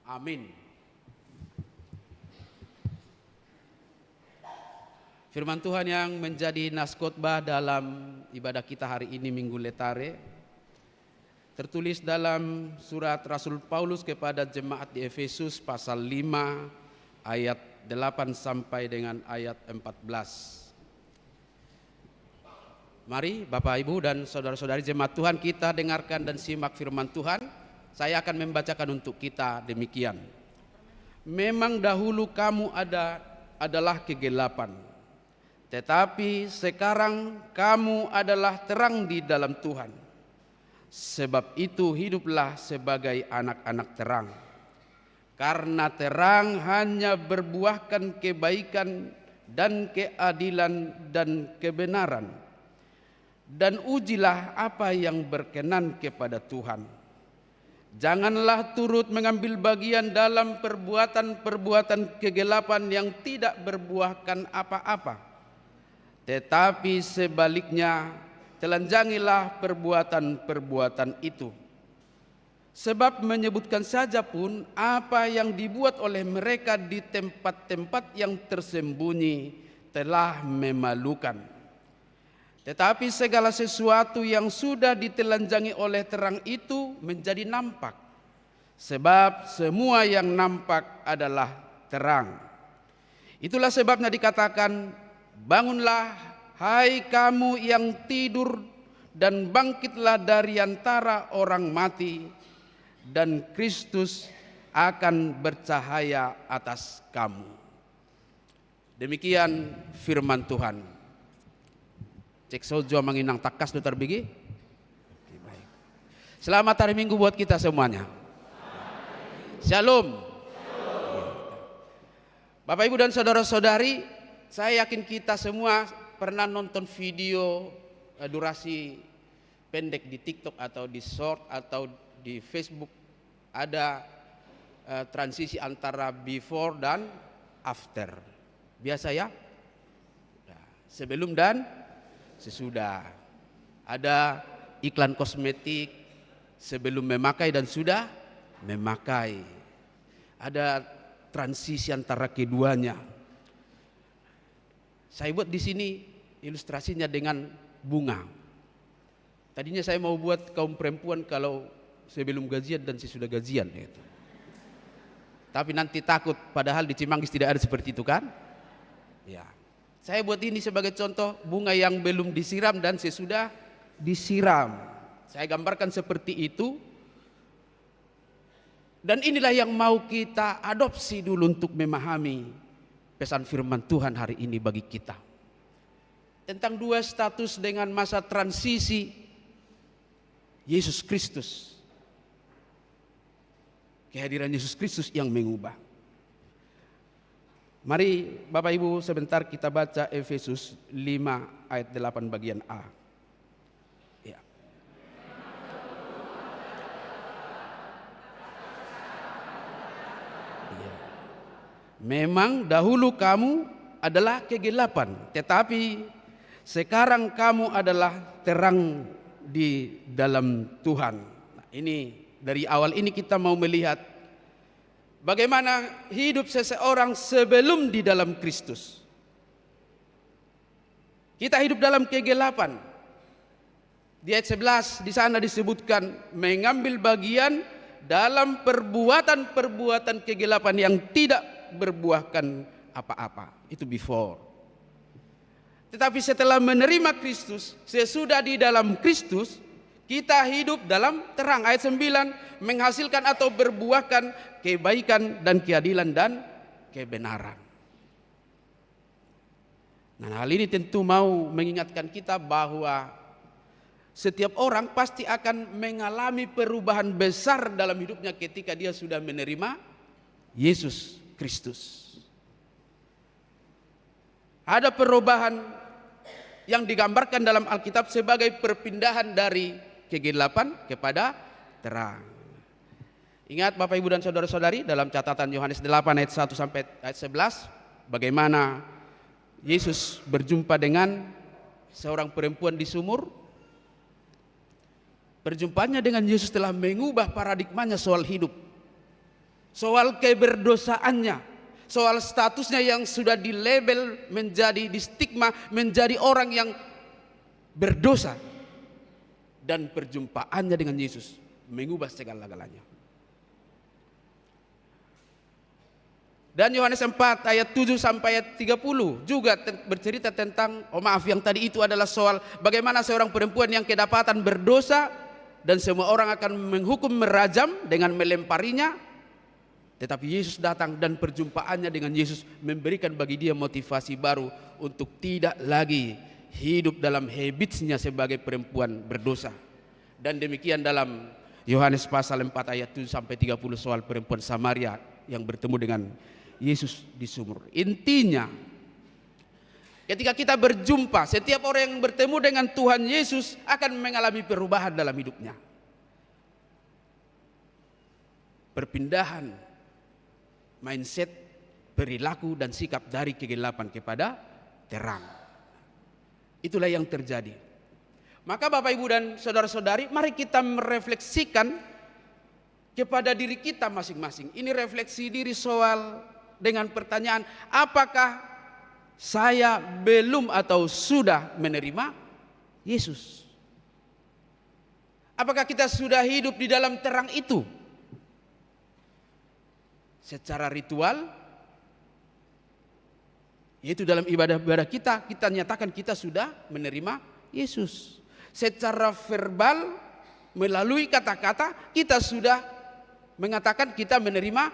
Amin. Firman Tuhan yang menjadi nas khotbah dalam ibadah kita hari ini Minggu Letare tertulis dalam surat Rasul Paulus kepada jemaat di Efesus pasal 5 ayat 8 sampai dengan ayat 14. Mari Bapak Ibu dan saudara-saudari jemaat Tuhan, kita dengarkan dan simak firman Tuhan. Saya akan membacakan untuk kita demikian. Memang dahulu kamu adalah kegelapan, tetapi sekarang kamu adalah terang di dalam Tuhan. Sebab itu hiduplah sebagai anak-anak terang. Karena terang hanya berbuahkan kebaikan dan keadilan dan kebenaran. Dan ujilah apa yang berkenan kepada Tuhan. Janganlah turut mengambil bagian dalam perbuatan-perbuatan kegelapan yang tidak berbuahkan apa-apa. Tetapi sebaliknya, telanjangilah perbuatan-perbuatan itu. Sebab menyebutkan saja pun apa yang dibuat oleh mereka di tempat-tempat yang tersembunyi telah memalukan. Tetapi segala sesuatu yang sudah ditelanjangi oleh terang itu menjadi nampak. Sebab semua yang nampak adalah terang. Itulah sebabnya dikatakan, bangunlah hai kamu yang tidur, dan bangkitlah dari antara orang mati, dan Kristus akan bercahaya atas kamu. Demikian firman Tuhan. Cek sojo manginang takas do terbigi. Oke, baik. Selamat hari Minggu buat kita semuanya. Shalom. Bapak Ibu dan saudara-saudari, saya yakin kita semua pernah nonton video durasi pendek di TikTok atau di short atau di Facebook. Ada transisi antara before dan after. Biasa ya? Sebelum dan sesudah. Ada iklan kosmetik sebelum memakai dan sudah memakai. Ada transisi antara keduanya. Saya buat di sini ilustrasinya dengan bunga. Tadinya saya mau buat kaum perempuan kalau sebelum gajian dan sesudah gajian gitu. Tapi nanti takut, padahal di Cimanggis tidak ada seperti itu kan? Ya. Saya buat ini sebagai contoh bunga yang belum disiram dan sesudah disiram. Saya gambarkan seperti itu. Dan inilah yang mau kita adopsi dulu untuk memahami pesan firman Tuhan hari ini bagi kita. Tentang dua status dengan masa transisi Yesus Kristus. Kehadiran Yesus Kristus yang mengubah. Mari Bapak Ibu sebentar kita baca Efesus 5 ayat 8 bagian A. Ya. Ya. Memang dahulu kamu adalah kegelapan, tetapi sekarang kamu adalah terang di dalam Tuhan. Nah, ini dari awal ini kita mau melihat bagaimana hidup seseorang sebelum di dalam Kristus. Kita hidup dalam kegelapan. Di ayat 11 di sana disebutkan mengambil bagian dalam perbuatan-perbuatan kegelapan yang tidak berbuahkan apa-apa. Itu before. Tetapi setelah menerima Kristus, sesudah di dalam Kristus, kita hidup dalam terang. Ayat 9 menghasilkan atau berbuahkan kebaikan dan keadilan dan kebenaran. Nah, hal ini tentu mau mengingatkan kita bahwa setiap orang pasti akan mengalami perubahan besar dalam hidupnya ketika dia sudah menerima Yesus Kristus. Ada perubahan yang digambarkan dalam Alkitab sebagai perpindahan dari kegelapan kepada terang. Ingat Bapak Ibu dan saudara-saudari, dalam catatan Yohanes 8 ayat 1 sampai ayat 11, bagaimana Yesus berjumpa dengan seorang perempuan di sumur. Perjumpaannya dengan Yesus telah mengubah paradigmanya soal hidup. soal keberdosaannya, soal statusnya yang sudah dilabel menjadi distigma menjadi orang yang berdosa, dan perjumpaannya dengan Yesus mengubah segala-galanya. Dan Yohanes 4 ayat 7 sampai ayat 30 juga bercerita tentang, yang tadi itu adalah soal bagaimana seorang perempuan yang kedapatan berdosa dan semua orang akan menghukum, merajam dengan melemparinya. Tetapi Yesus datang dan perjumpaannya dengan Yesus memberikan bagi dia motivasi baru untuk tidak lagi hidup dalam habitsnya sebagai perempuan berdosa. Dan demikian dalam Yohanes pasal 4 ayat 7 sampai 30 soal perempuan Samaria yang bertemu dengan Yesus di sumur. Intinya, ketika kita berjumpa, setiap orang yang bertemu dengan Tuhan Yesus akan mengalami perubahan dalam hidupnya. Perpindahan mindset, perilaku dan sikap dari kegelapan kepada terang. Itulah yang terjadi. Maka Bapak Ibu dan saudara-saudari, mari kita merefleksikan kepada diri kita masing-masing. Ini refleksi diri soal dengan pertanyaan, apakah saya belum atau sudah menerima Yesus? Apakah kita sudah hidup di dalam terang itu? Secara ritual, yaitu dalam ibadah-ibadah kita nyatakan kita sudah menerima Yesus. Secara verbal, melalui kata-kata, kita sudah mengatakan kita menerima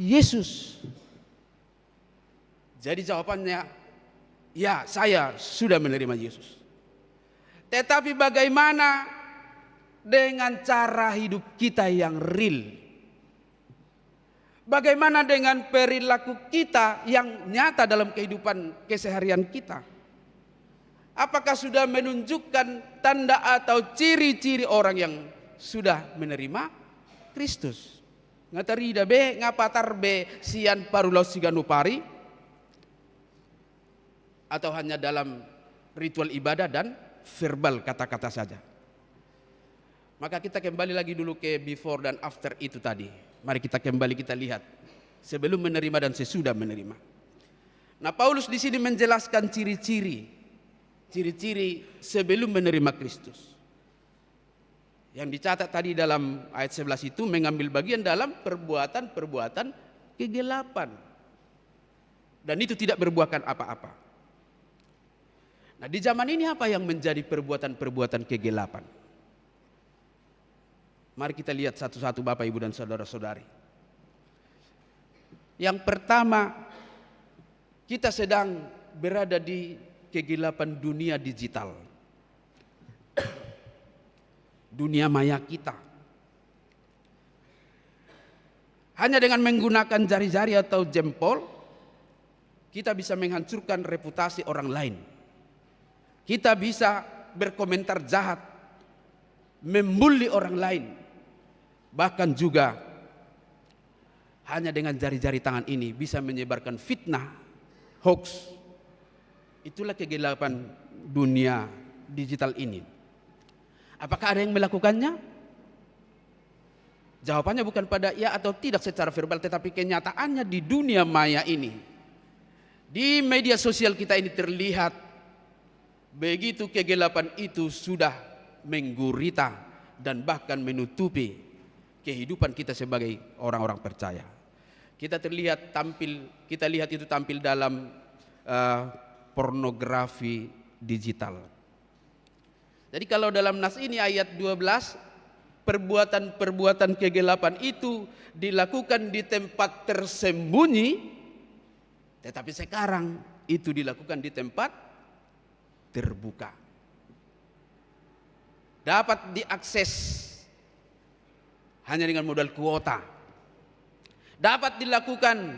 Yesus. Jadi jawabannya, ya, saya sudah menerima Yesus. Tetapi bagaimana dengan cara hidup kita yang real? Bagaimana dengan perilaku kita yang nyata dalam kehidupan keseharian kita? Apakah sudah menunjukkan tanda atau ciri-ciri orang yang sudah menerima Kristus? Ngatarida be, ngapatar be, sian parulau siganupari? Atau hanya dalam ritual ibadah dan verbal kata-kata saja? Maka kita kembali lagi dulu ke before dan after itu tadi. Mari kita kembali kita lihat sebelum menerima dan sesudah menerima. Nah, Paulus di sini menjelaskan ciri-ciri sebelum menerima Kristus. Yang dicatat tadi dalam ayat 11 itu mengambil bagian dalam perbuatan-perbuatan kegelapan. Dan itu tidak berbuahkan apa-apa. Nah, di zaman ini apa yang menjadi perbuatan-perbuatan kegelapan? Mari kita lihat satu-satu Bapak, Ibu dan saudara-saudari. Yang pertama, kita sedang berada di kegelapan dunia digital. Dunia maya kita. Hanya dengan menggunakan jari-jari atau jempol, kita bisa menghancurkan reputasi orang lain. Kita bisa berkomentar jahat, membuli orang lain. Bahkan juga hanya dengan jari-jari tangan ini bisa menyebarkan fitnah, hoax. Itulah kegelapan dunia digital ini. Apakah ada yang melakukannya? Jawabannya bukan pada ya atau tidak secara verbal, tetapi kenyataannya di dunia maya ini. Di media sosial kita ini terlihat begitu kegelapan itu sudah menggurita dan bahkan menutupi kehidupan kita sebagai orang-orang percaya. Kita lihat itu tampil dalam pornografi digital. Jadi kalau dalam nas ini ayat 12, perbuatan-perbuatan kegelapan itu dilakukan di tempat tersembunyi, tetapi sekarang itu dilakukan di tempat terbuka. Dapat diakses hanya dengan modal kuota. Dapat dilakukan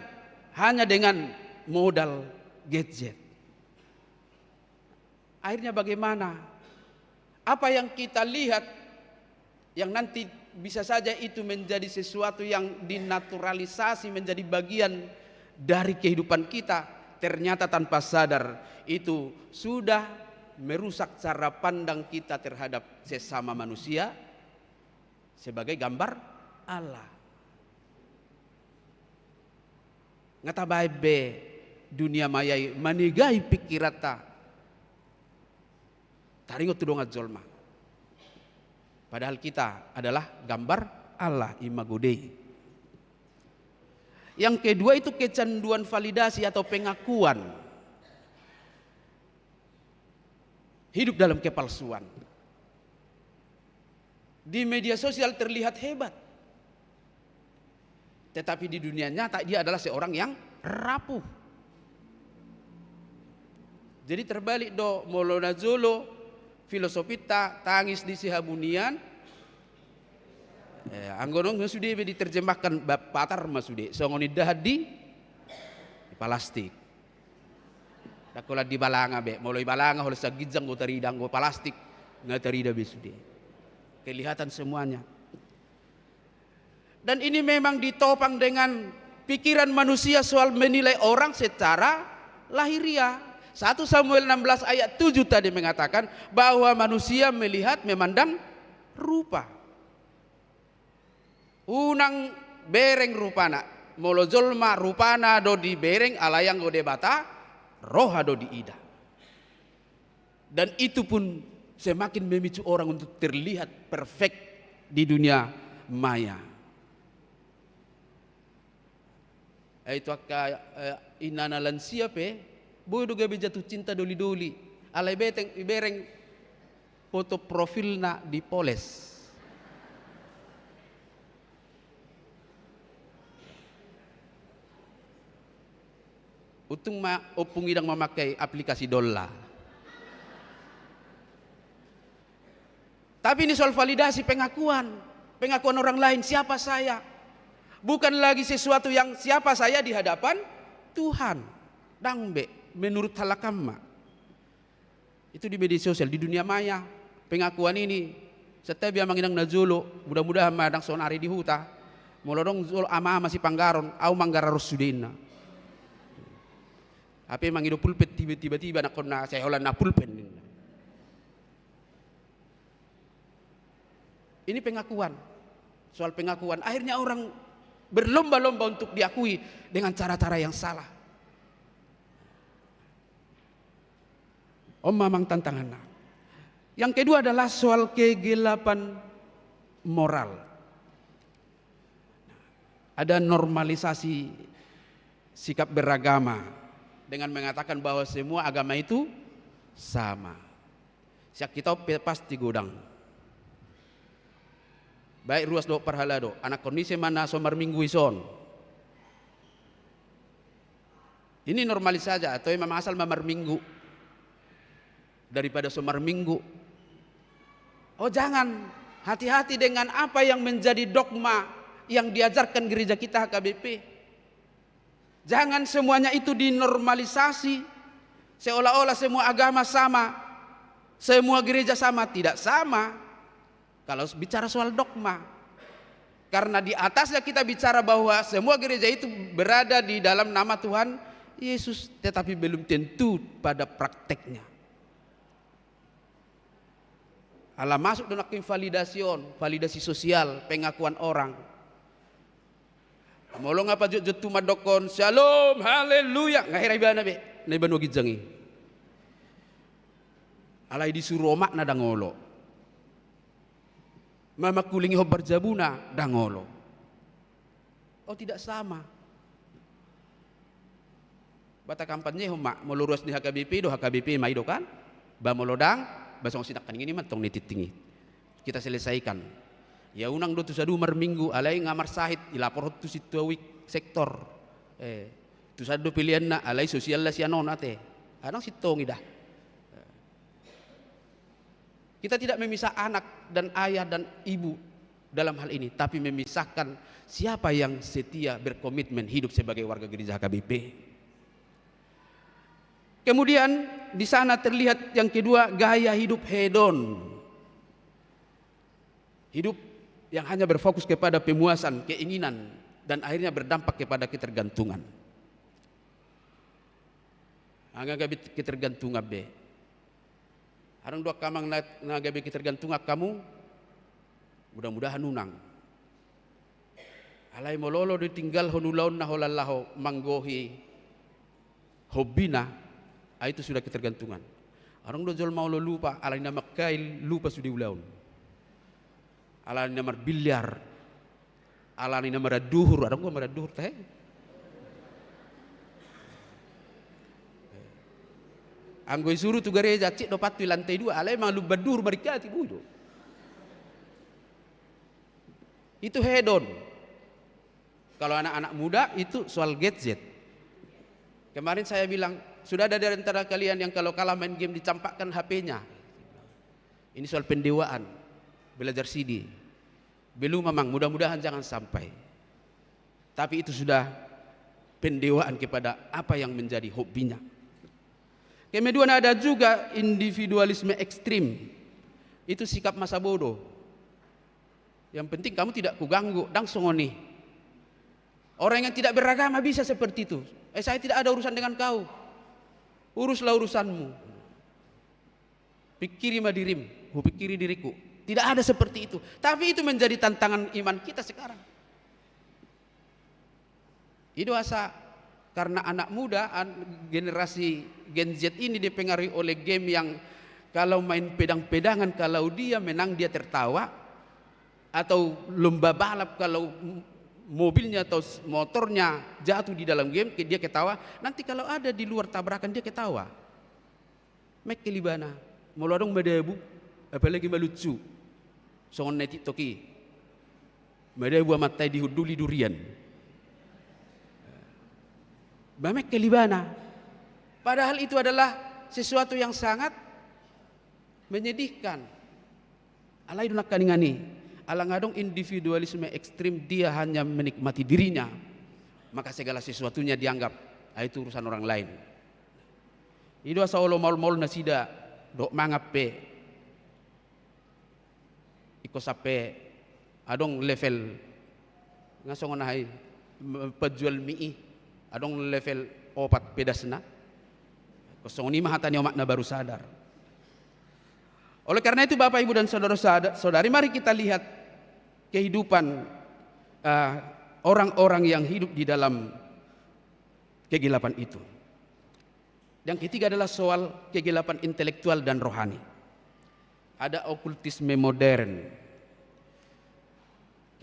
hanya dengan modal gadget. Akhirnya bagaimana? Apa yang kita lihat yang nanti bisa saja itu menjadi sesuatu yang dinaturalisasi menjadi bagian dari kehidupan kita, ternyata tanpa sadar itu sudah merusak cara pandang kita terhadap sesama manusia sebagai gambar Allah. ngata bae be dunia maya manigai pikirata taringot tudonga jolma. Padahal kita adalah gambar Allah imago Dei. Yang kedua itu kecanduan validasi atau pengakuan. Hidup dalam kepalsuan. Di media sosial terlihat hebat. Tetapi di dunia nyata dia adalah seorang yang rapuh. Jadi terbalik do molona jolo filosofita tangis di sihabunian. Anggonong sudah diterjemahkan patar masude songoni dahdi di plastik. Dakola di balanga be, mulai balanga oleh sagijang go taridang go plastik ngatarida be sude. Kelihatan semuanya. Dan ini memang ditopang dengan pikiran manusia soal menilai orang secara lahiriah. 1 Samuel 16 ayat 7 tadi mengatakan bahwa manusia melihat memandang rupa. Unang bereng rupana, molo jolma rupana do di bereng alayang go debata, roha do di ida. Dan itu pun semakin memicu orang untuk terlihat perfect di dunia maya. Itu akka inana lansia pe bodo gabe jatuh cinta doli-doli alai beteng ibereng foto profilna dipoles. Utung opung idang memakai aplikasi Dolla. Tapi ini soal validasi pengakuan orang lain siapa saya. Bukan lagi sesuatu yang siapa saya di hadapan Tuhan. Dangbe menurut halakamma. Itu di media sosial, di dunia maya. Pengakuan ini setiap yang mangidang najolo, mudah-mudahan madang sonari di huta. Molodong zolo ama masih panggaron, au manggararus sudena. Apa yang mangido pulpet tiba-tiba nak kena saya holan na pulpen. Ini pengakuan. Soal pengakuan, akhirnya orang berlomba-lomba untuk diakui dengan cara-cara yang salah. Mamang tantangan. Yang kedua adalah soal kegelapan moral. Ada normalisasi sikap beragama dengan mengatakan bahwa semua agama itu sama. Siak kita pasti godang. Baik ruas do parhala do, anak kondisi mana somar minggu ison. Ini normalis saja atau memang asal mamar minggu daripada somar minggu. Oh jangan, hati-hati dengan apa yang menjadi dogma yang diajarkan gereja kita HKBP. Jangan semuanya itu dinormalisasi seolah-olah semua agama sama, semua gereja sama. Tidak sama kalau bicara soal dogma. Karena di atasnya kita bicara bahwa semua gereja itu berada di dalam nama Tuhan Yesus, tetapi belum tentu pada prakteknya. Allah masuk dalam validasi sosial, pengakuan orang. Molong apa jut tumadokon shalom haleluya ngahira ibana be na ibano gijangi alai disuruh mak na dangolo mama kulingi hobar jabuna dangolo. Oh tidak sama. Bata kampanye mak molurus di HKBP do HKBP mai do kan ba molodang basong sidak kan ini matong nititingi kita selesaikan. Ya unang do tu sadu mar minggu alai ngamar sahid ilapor tu situawik sektor tu sadu pilihan na alai sosial la sianon ate anang sitong ida. Kita tidak memisah anak dan ayah dan ibu dalam hal ini, tapi memisahkan siapa yang setia berkomitmen hidup sebagai warga gereja HKBP. Kemudian di sana terlihat yang kedua gaya hidup hedon. Hidup yang hanya berfokus kepada pemuasan keinginan dan akhirnya berdampak kepada ketergantungan. Anggabi ketergantungan be. Harang dua kamang nagabi ketergantungan kamu mudah-mudahan nunang. Alai mololo ditinggal honulaun na holalaho manggohi hobina, itu sudah ketergantungan. Orang dojol mau lo lupa, alai nama kail lupa sudah ulaun. Alai nama biliar, alai nama raduhur, orang gua maraduhur teh. Anggoi suruh tu gereja cik dapat di lantai 2, alai emang lu badur barikati bujo. Itu hedon. Kalau anak-anak muda itu soal gadget. Kemarin saya bilang, sudah ada dari antara kalian yang kalau kalah main game dicampakkan HP-nya. Ini soal pendewaan, belajar CD. Belum memang, mudah-mudahan jangan sampai. Tapi itu sudah pendewaan kepada apa yang menjadi hobinya. Kemudian ada juga individualisme ekstrim. Itu sikap masa bodoh. Yang penting kamu tidak kuganggu, dang songoni. Orang yang tidak beragama bisa seperti itu. Saya tidak ada urusan dengan kau. Uruslah urusanmu. Pikiri madirim, pikiri diriku. Tidak ada seperti itu. Tapi itu menjadi tantangan iman kita sekarang. Itu asa karena anak muda, generasi Gen Z ini dipengaruhi oleh game yang kalau main pedang-pedangan, kalau dia menang dia tertawa, atau lomba balap kalau mobilnya atau motornya jatuh di dalam game dia ketawa. Nanti kalau ada di luar tabrakan dia ketawa. Mek kelibana, molodong medebu, apalagi melucu. Songon neti toki, medebu amatai dihuduli durian. Bamek kelibana. Padahal itu adalah sesuatu yang sangat menyedihkan. Alai dunak kaningani. Alang-adong individualisme ekstrim, dia hanya menikmati dirinya, maka segala sesuatunya dianggap itu urusan orang lain. Itu asa olo mal-mal nasida dok mangape iko sape adong level ngasongon hai penjual mie adong level opat pedasna kosongoni mahatani makna baru sadar. Oleh karena itu Bapak Ibu dan saudara-saudari, mari kita lihat kehidupan orang-orang yang hidup di dalam kegelapan itu. Yang ketiga adalah soal kegelapan intelektual dan rohani. Ada okultisme modern.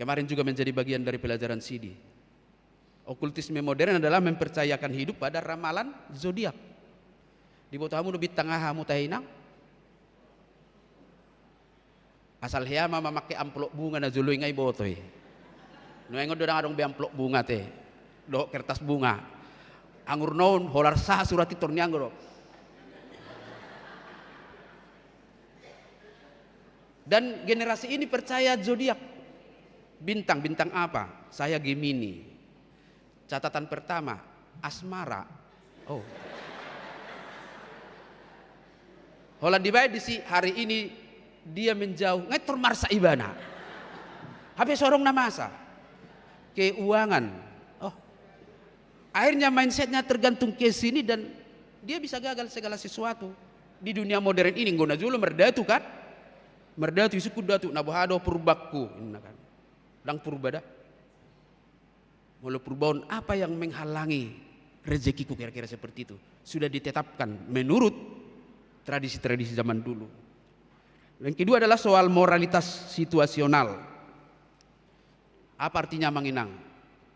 Kemarin juga menjadi bagian dari pelajaran CD. Okultisme modern adalah mempercayakan hidup pada ramalan zodiak. Di botamu lebih tengah hamu tahinang. Asal hea mama make amplop bunga na jului ngai botoy. No engod dodang adong be amplop bunga teh. Do kertas bunga. Angur naon holar sah surat itu nianggo. Dan generasi ini percaya zodiak. Bintang apa? Saya Gemini. Catatan pertama, asmara. Oh. Hola dibayar di si hari ini dia menjauh ngetor marsa ibana habis sorong namasa keuangan. Oh, akhirnya mindsetnya tergantung ke sini dan dia bisa gagal segala sesuatu di dunia modern ini. Ngona julu merdatu kan, merdatu suku datu nabuhado purbakku kan dang purbada mulai purbaun. Apa yang menghalangi rezekiku? Kira-kira seperti itu sudah ditetapkan menurut tradisi-tradisi zaman dulu. Yang kedua adalah soal moralitas situasional. Apa artinya manginang?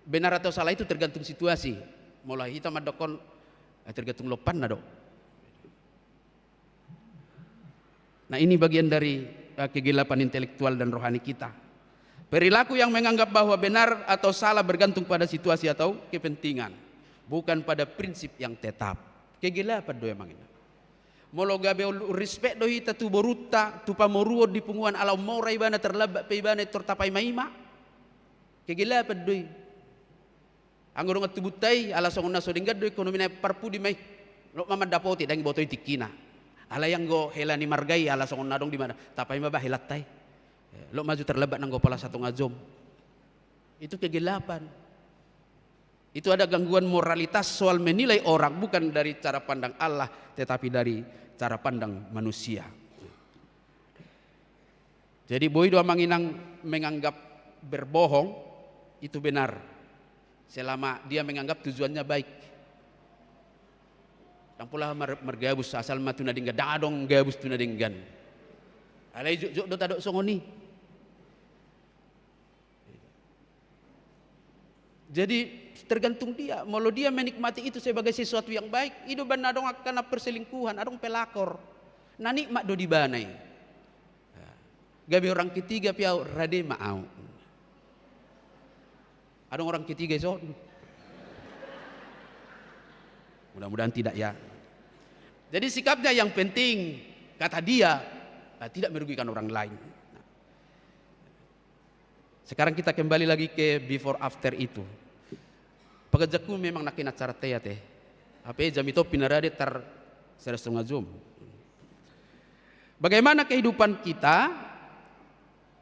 Benar atau salah itu tergantung situasi. Mulai hitam adokon tergantung lopan nado. Nah ini bagian dari kegelapan intelektual dan rohani kita. Perilaku yang menganggap bahwa benar atau salah bergantung pada situasi atau kepentingan, bukan pada prinsip yang tetap. Kegelapan do emang ini. Molo gabe respect do hita tu boruta tu pamoruo di punguan alau morai bana terlebak pe bana tertapai maima kegelapan doi anggoro ngatubutai ala songon naso dingga do ekonomi na parpu di mai lo mama dapoti dangi botoi tikina ala yang go helani margai ala songon nadong di mana tapai maba helatai lo maju terlebat nang go pala satu ngajom. Itu kegelapan. Itu ada gangguan moralitas soal menilai orang bukan dari cara pandang Allah tetapi dari cara pandang manusia. Jadi boy doa manginang menganggap berbohong itu benar selama dia menganggap tujuannya baik. Dan pula mergabus asal matu nadingga dadong gabus tu nadinggan. Alai juk do tadok songoni. Jadi tergantung dia. Mau dia menikmati itu sebagai sesuatu yang baik, hidup adong akan perselingkuhan, adong pelakor. Nah nikmat do dibanai. Gabi orang ketiga piau rade mau. Adong orang ketiga so. Mudah-mudahan tidak ya. Jadi sikapnya yang penting, kata dia, tidak merugikan orang lain. Sekarang kita kembali lagi ke before after itu. Pekerjaku memang nak kena cara teh. Apa jam itu pinarade tar setengah jam. Bagaimana kehidupan kita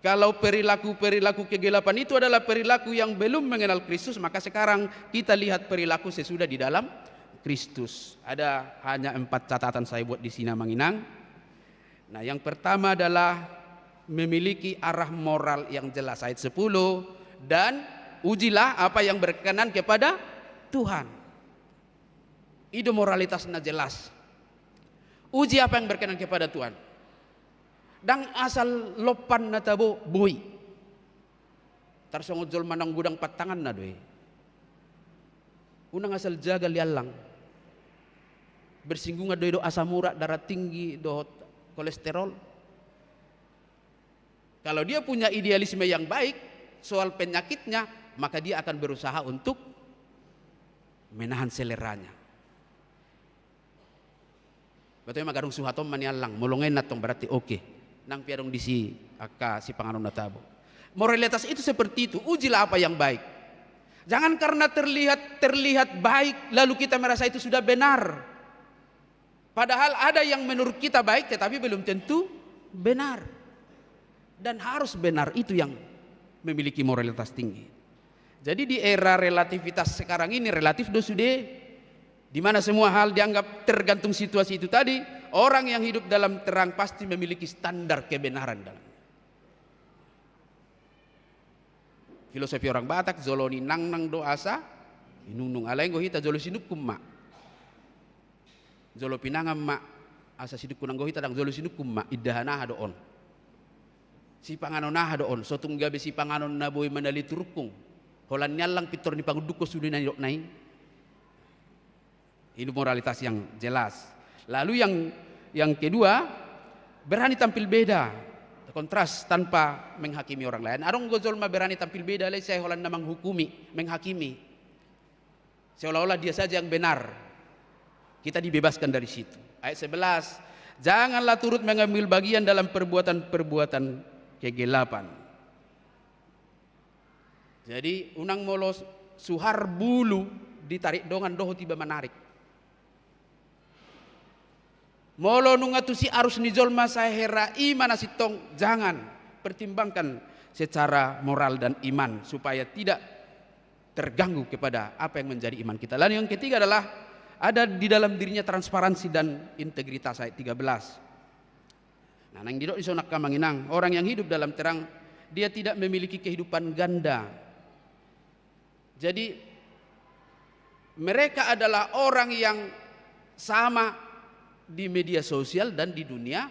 kalau perilaku kegelapan itu adalah perilaku yang belum mengenal Kristus, maka sekarang kita lihat perilaku sesudah di dalam Kristus. Ada hanya 4 catatan saya buat di sini Manginang. Nah, yang pertama adalah memiliki arah moral yang jelas, ayat 10, dan ujilah apa yang berkenan kepada Tuhan. Itu moralitasnya jelas. Uji apa yang berkenan kepada Tuhan. Dan asal lopan natabo boy. Tarsongojol manang gudang patangan na doy. Unang asal jaga lialang. Bersinggungan doy do asam urat, darah tinggi, do kolesterol. Kalau dia punya idealisme yang baik soal penyakitnya, maka dia akan berusaha untuk menahan seleranya. Betul magarung suhatom manialang, molongen natong berarti oke. Nang piadong disi aka si panganon natabo. Moralitas itu seperti itu, ujilah apa yang baik. Jangan karena terlihat baik lalu kita merasa itu sudah benar. Padahal ada yang menurut kita baik tetapi belum tentu benar. Dan harus benar, itu yang memiliki moralitas tinggi. Jadi di era relativitas sekarang ini, relatif dosude, di mana semua hal dianggap tergantung situasi itu tadi, orang yang hidup dalam terang pasti memiliki standar kebenaran dalam. Filosofi orang Batak, zoloni nang do asa, inunung alai gohita zolo sinup kumma. Zolo pinangam ma asa sidup kunang gohita dang zolo sinup kumma idahana hadoon. Si panganonah doon, sotung gabi si panganon na boy manali turukung. Holan nyalang pitor ni panguduk ko sudah na nai. Ini moralitas yang jelas. Lalu yang kedua, berani tampil beda, kontras tanpa menghakimi orang lain. Arong gozol ma berani tampil beda, lay saya holan na menghukumi, menghakimi. Seolah-olah dia saja yang benar. Kita dibebaskan dari situ. Ayat 11, janganlah turut mengambil bagian dalam perbuatan-perbuatan kegelapan. Jadi unang molos suhar bulu ditarik dongan doho tiba menarik. Molo nunga tu si arus nijol masa hera iman asitong, jangan pertimbangkan secara moral dan iman supaya tidak terganggu kepada apa yang menjadi iman kita. Lalu yang ketiga adalah ada di dalam dirinya transparansi dan integritas, ayat 13. Nah, nang didok isonak kamanginang, orang yang hidup dalam terang, dia tidak memiliki kehidupan ganda. Jadi mereka adalah orang yang sama di media sosial dan di dunia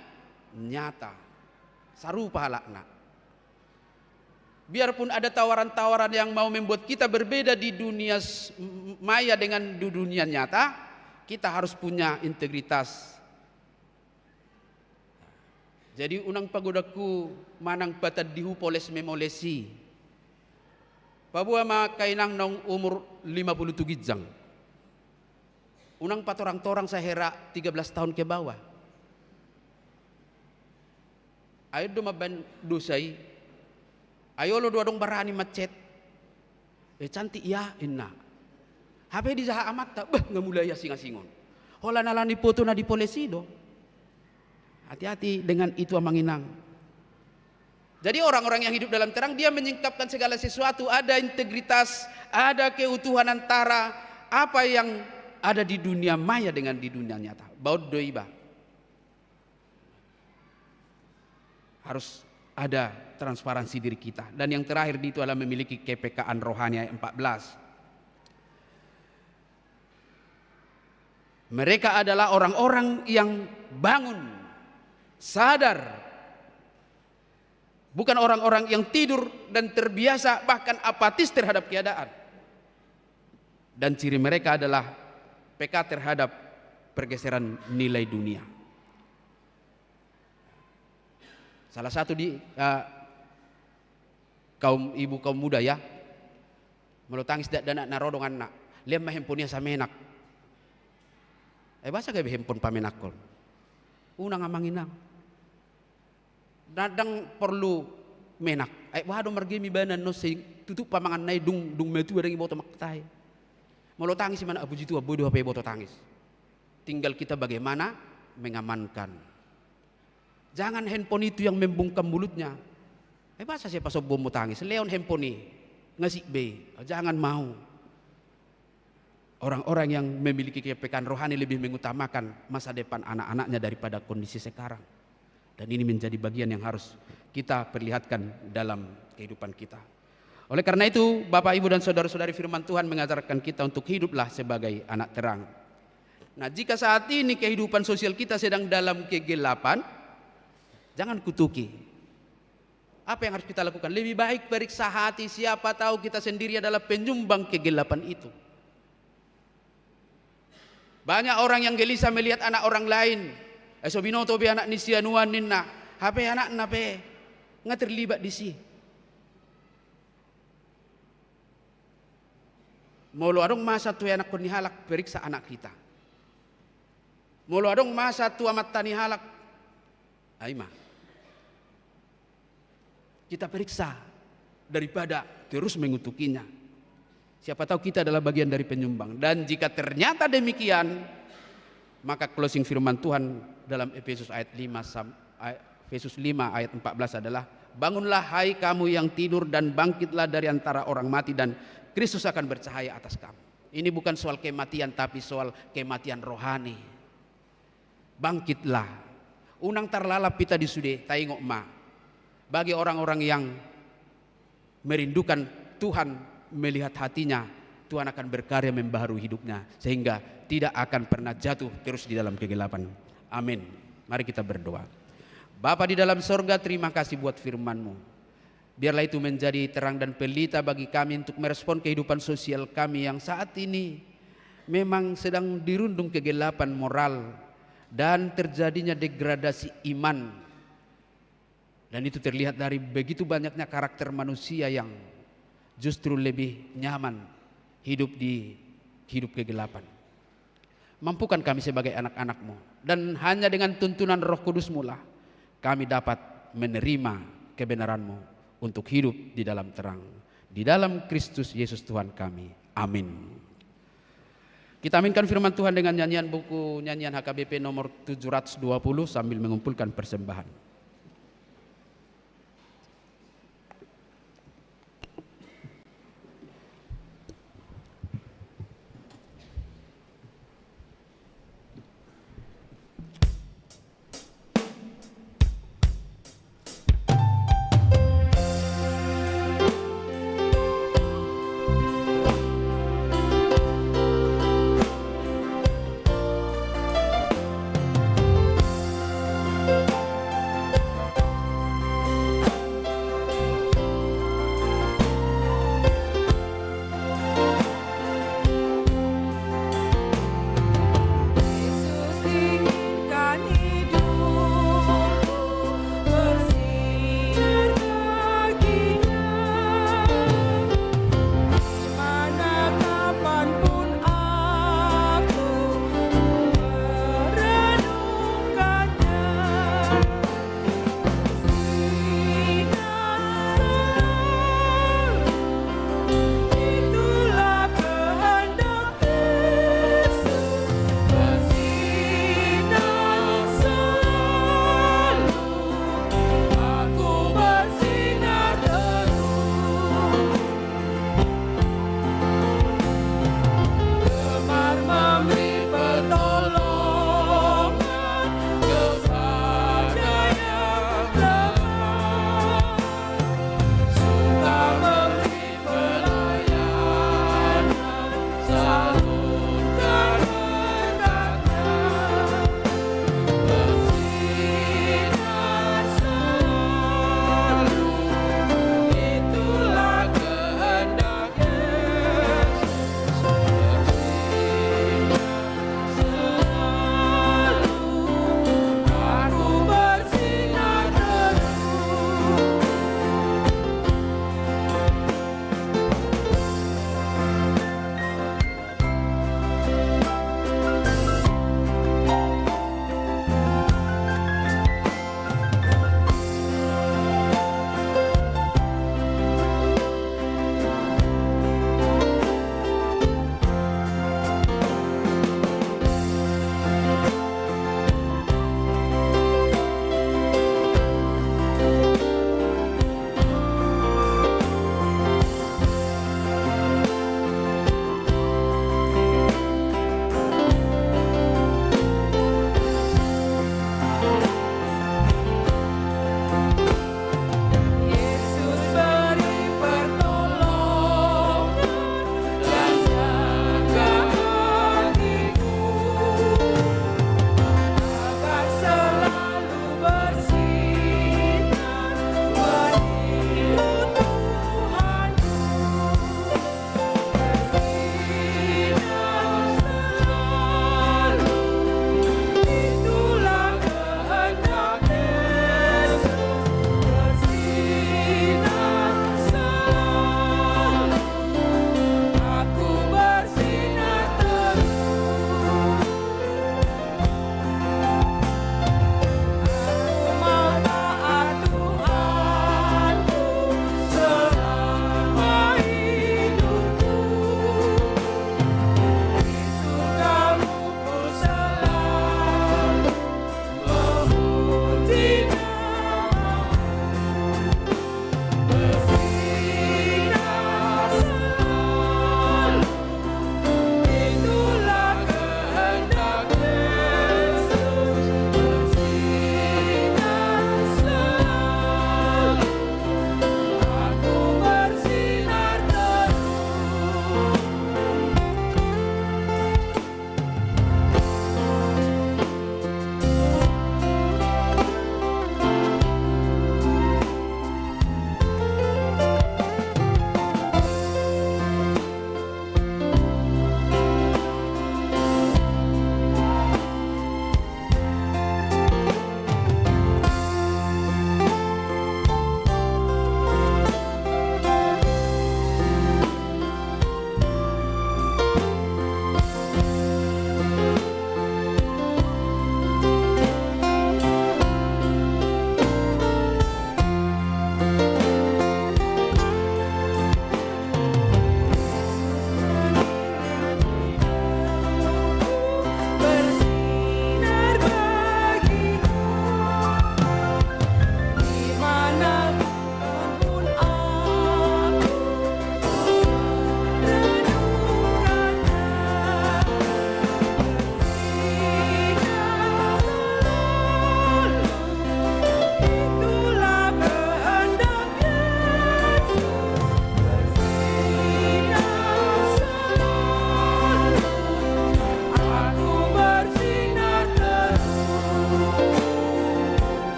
nyata. Sarupa halakna. Biarpun ada tawaran-tawaran yang mau membuat kita berbeda di dunia maya dengan di dunia nyata, kita harus punya integritas. Jadi unang pagodaku manang patad dihu poles memolesi. Pabua makainang nong umur 57 gijang. Unang patorang-torang sa hera 13 tahun ke bawah. Ayo dumaban dosai. Ayo lo dua dong barani macet. Cantik ya inna. Hape di zaha amat tak ngamulai ya singa-singon. Hola nalani foto na di polisi do. Hati-hati dengan itu amanginang. Jadi orang-orang yang hidup dalam terang, dia menyingkapkan segala sesuatu, ada integritas, ada keutuhan antara apa yang ada di dunia maya dengan di dunia nyata. Baud doiba. Harus ada transparansi diri kita. Dan yang terakhir itu adalah memiliki kepekaan rohani ayat 14. Mereka adalah orang-orang yang bangun, sadar. Bukan orang-orang yang tidur dan terbiasa bahkan apatis terhadap keadaan. Dan ciri mereka adalah peka terhadap pergeseran nilai dunia. Salah satu di kaum ibu kaum muda ya, melo tangis dan narodong anak, liam mah handphonenya samenak. Basa gabe handphone pamenakon. Unang amanginang. Dadang perlu menak. Wado margemi banan no sing tutup pamangan nai dung metu ada boto maktai. Melo tangis mana abu jitu abu dua boto tangis. Tinggal kita bagaimana mengamankan. Jangan handphone itu yang membungkam mulutnya. Masa siapa sob bom tangis? Leon handphone ini ngasih B. Jangan mau. Orang-orang yang memiliki kepekaan rohani lebih mengutamakan masa depan anak-anaknya daripada kondisi sekarang. Dan ini menjadi bagian yang harus kita perlihatkan dalam kehidupan kita. Oleh karena itu, Bapak, Ibu, dan saudara-saudari, firman Tuhan mengajarkan kita untuk hiduplah sebagai anak terang. Nah, jika saat ini kehidupan sosial kita sedang dalam kegelapan, jangan kutuki. Apa yang harus kita lakukan? Lebih baik periksa hati, siapa tahu kita sendiri adalah penyumbang kegelapan itu. Banyak orang yang gelisah melihat anak orang lain. Sobinoto be anak nisianuan ninna, HP anak nape nggak terlibat di si. Molo adong masa tu anak koni halak periksa anak kita. Molo adong masa tu amat tani halak, aima. Kita periksa daripada terus mengutukinya. Siapa tahu kita adalah bagian dari penyumbang. Dan jika ternyata demikian, maka closing firman Tuhan dalam Efesus 5 ayat 14 adalah, bangunlah hai kamu yang tidur dan bangkitlah dari antara orang mati dan Kristus akan bercahaya atas kamu. Ini bukan soal kematian tapi soal kematian rohani. Bangkitlah. Unang tarlalap pita disude taingok ma. Bagi orang-orang yang merindukan Tuhan, melihat hatinya, Tuhan akan berkarya membaharui hidupnya sehingga tidak akan pernah jatuh terus di dalam kegelapan. Amin. Mari kita berdoa. Bapa di dalam sorga, terima kasih buat firman-Mu. Biarlah itu menjadi terang dan pelita bagi kami untuk merespon kehidupan sosial kami yang saat ini memang sedang dirundung kegelapan moral dan terjadinya degradasi iman. Dan itu terlihat dari begitu banyaknya karakter manusia yang justru lebih nyaman hidup di hidup kegelapan. Mampukan kami sebagai anak-anak-Mu, dan hanya dengan tuntunan Roh Kudus-Mu lah kami dapat menerima kebenaran-Mu untuk hidup di dalam terang. Di dalam Kristus Yesus Tuhan kami. Amin. Kita aminkan firman Tuhan dengan nyanyian buku nyanyian HKBP nomor 720 sambil mengumpulkan persembahan.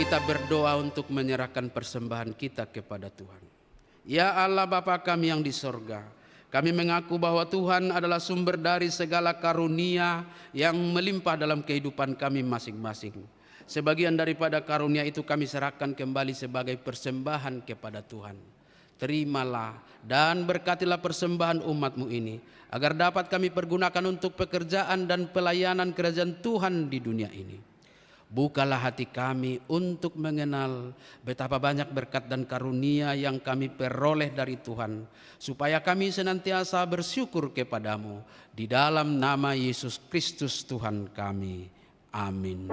kita berdoa untuk menyerahkan persembahan kita kepada Tuhan. Ya Allah Bapa kami yang di sorga, kami mengaku bahwa Tuhan adalah sumber dari segala karunia yang melimpah dalam kehidupan kami masing-masing. Sebagian daripada karunia itu kami serahkan kembali sebagai persembahan kepada Tuhan. Terimalah dan berkatilah persembahan umat-Mu ini, agar dapat kami pergunakan untuk pekerjaan dan pelayanan kerajaan Tuhan di dunia ini. Bukalah hati kami untuk mengenal betapa banyak berkat dan karunia yang kami peroleh dari Tuhan, supaya kami senantiasa bersyukur kepadamu. Di dalam nama Yesus Kristus Tuhan kami. Amin.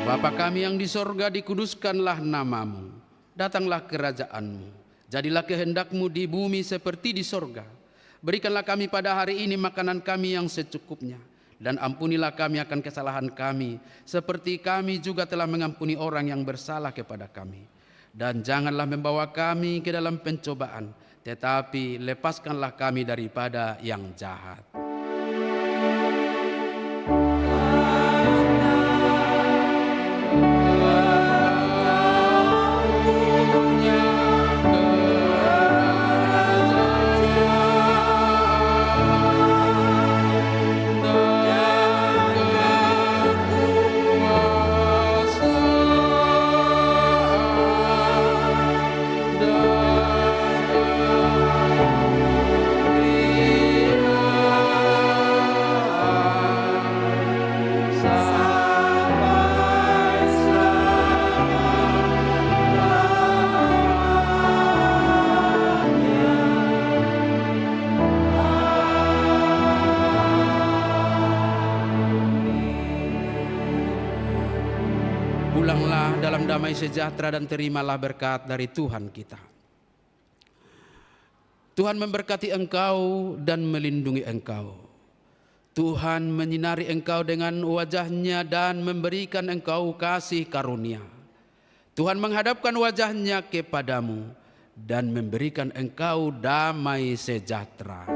Bapa kami yang di sorga, dikuduskanlah namamu. Datanglah kerajaan-Mu. Jadilah kehendak-Mu di bumi seperti di sorga. Berikanlah kami pada hari ini makanan kami yang secukupnya. Dan ampunilah kami akan kesalahan kami, seperti kami juga telah mengampuni orang yang bersalah kepada kami. Dan janganlah membawa kami ke dalam pencobaan, tetapi lepaskanlah kami daripada yang jahat. Pulanglah dalam damai sejahtera dan terimalah berkat dari Tuhan kita. Tuhan memberkati engkau dan melindungi engkau. Tuhan menyinari engkau dengan wajah-Nya dan memberikan engkau kasih karunia. Tuhan menghadapkan wajah-Nya kepadamu dan memberikan engkau damai sejahtera.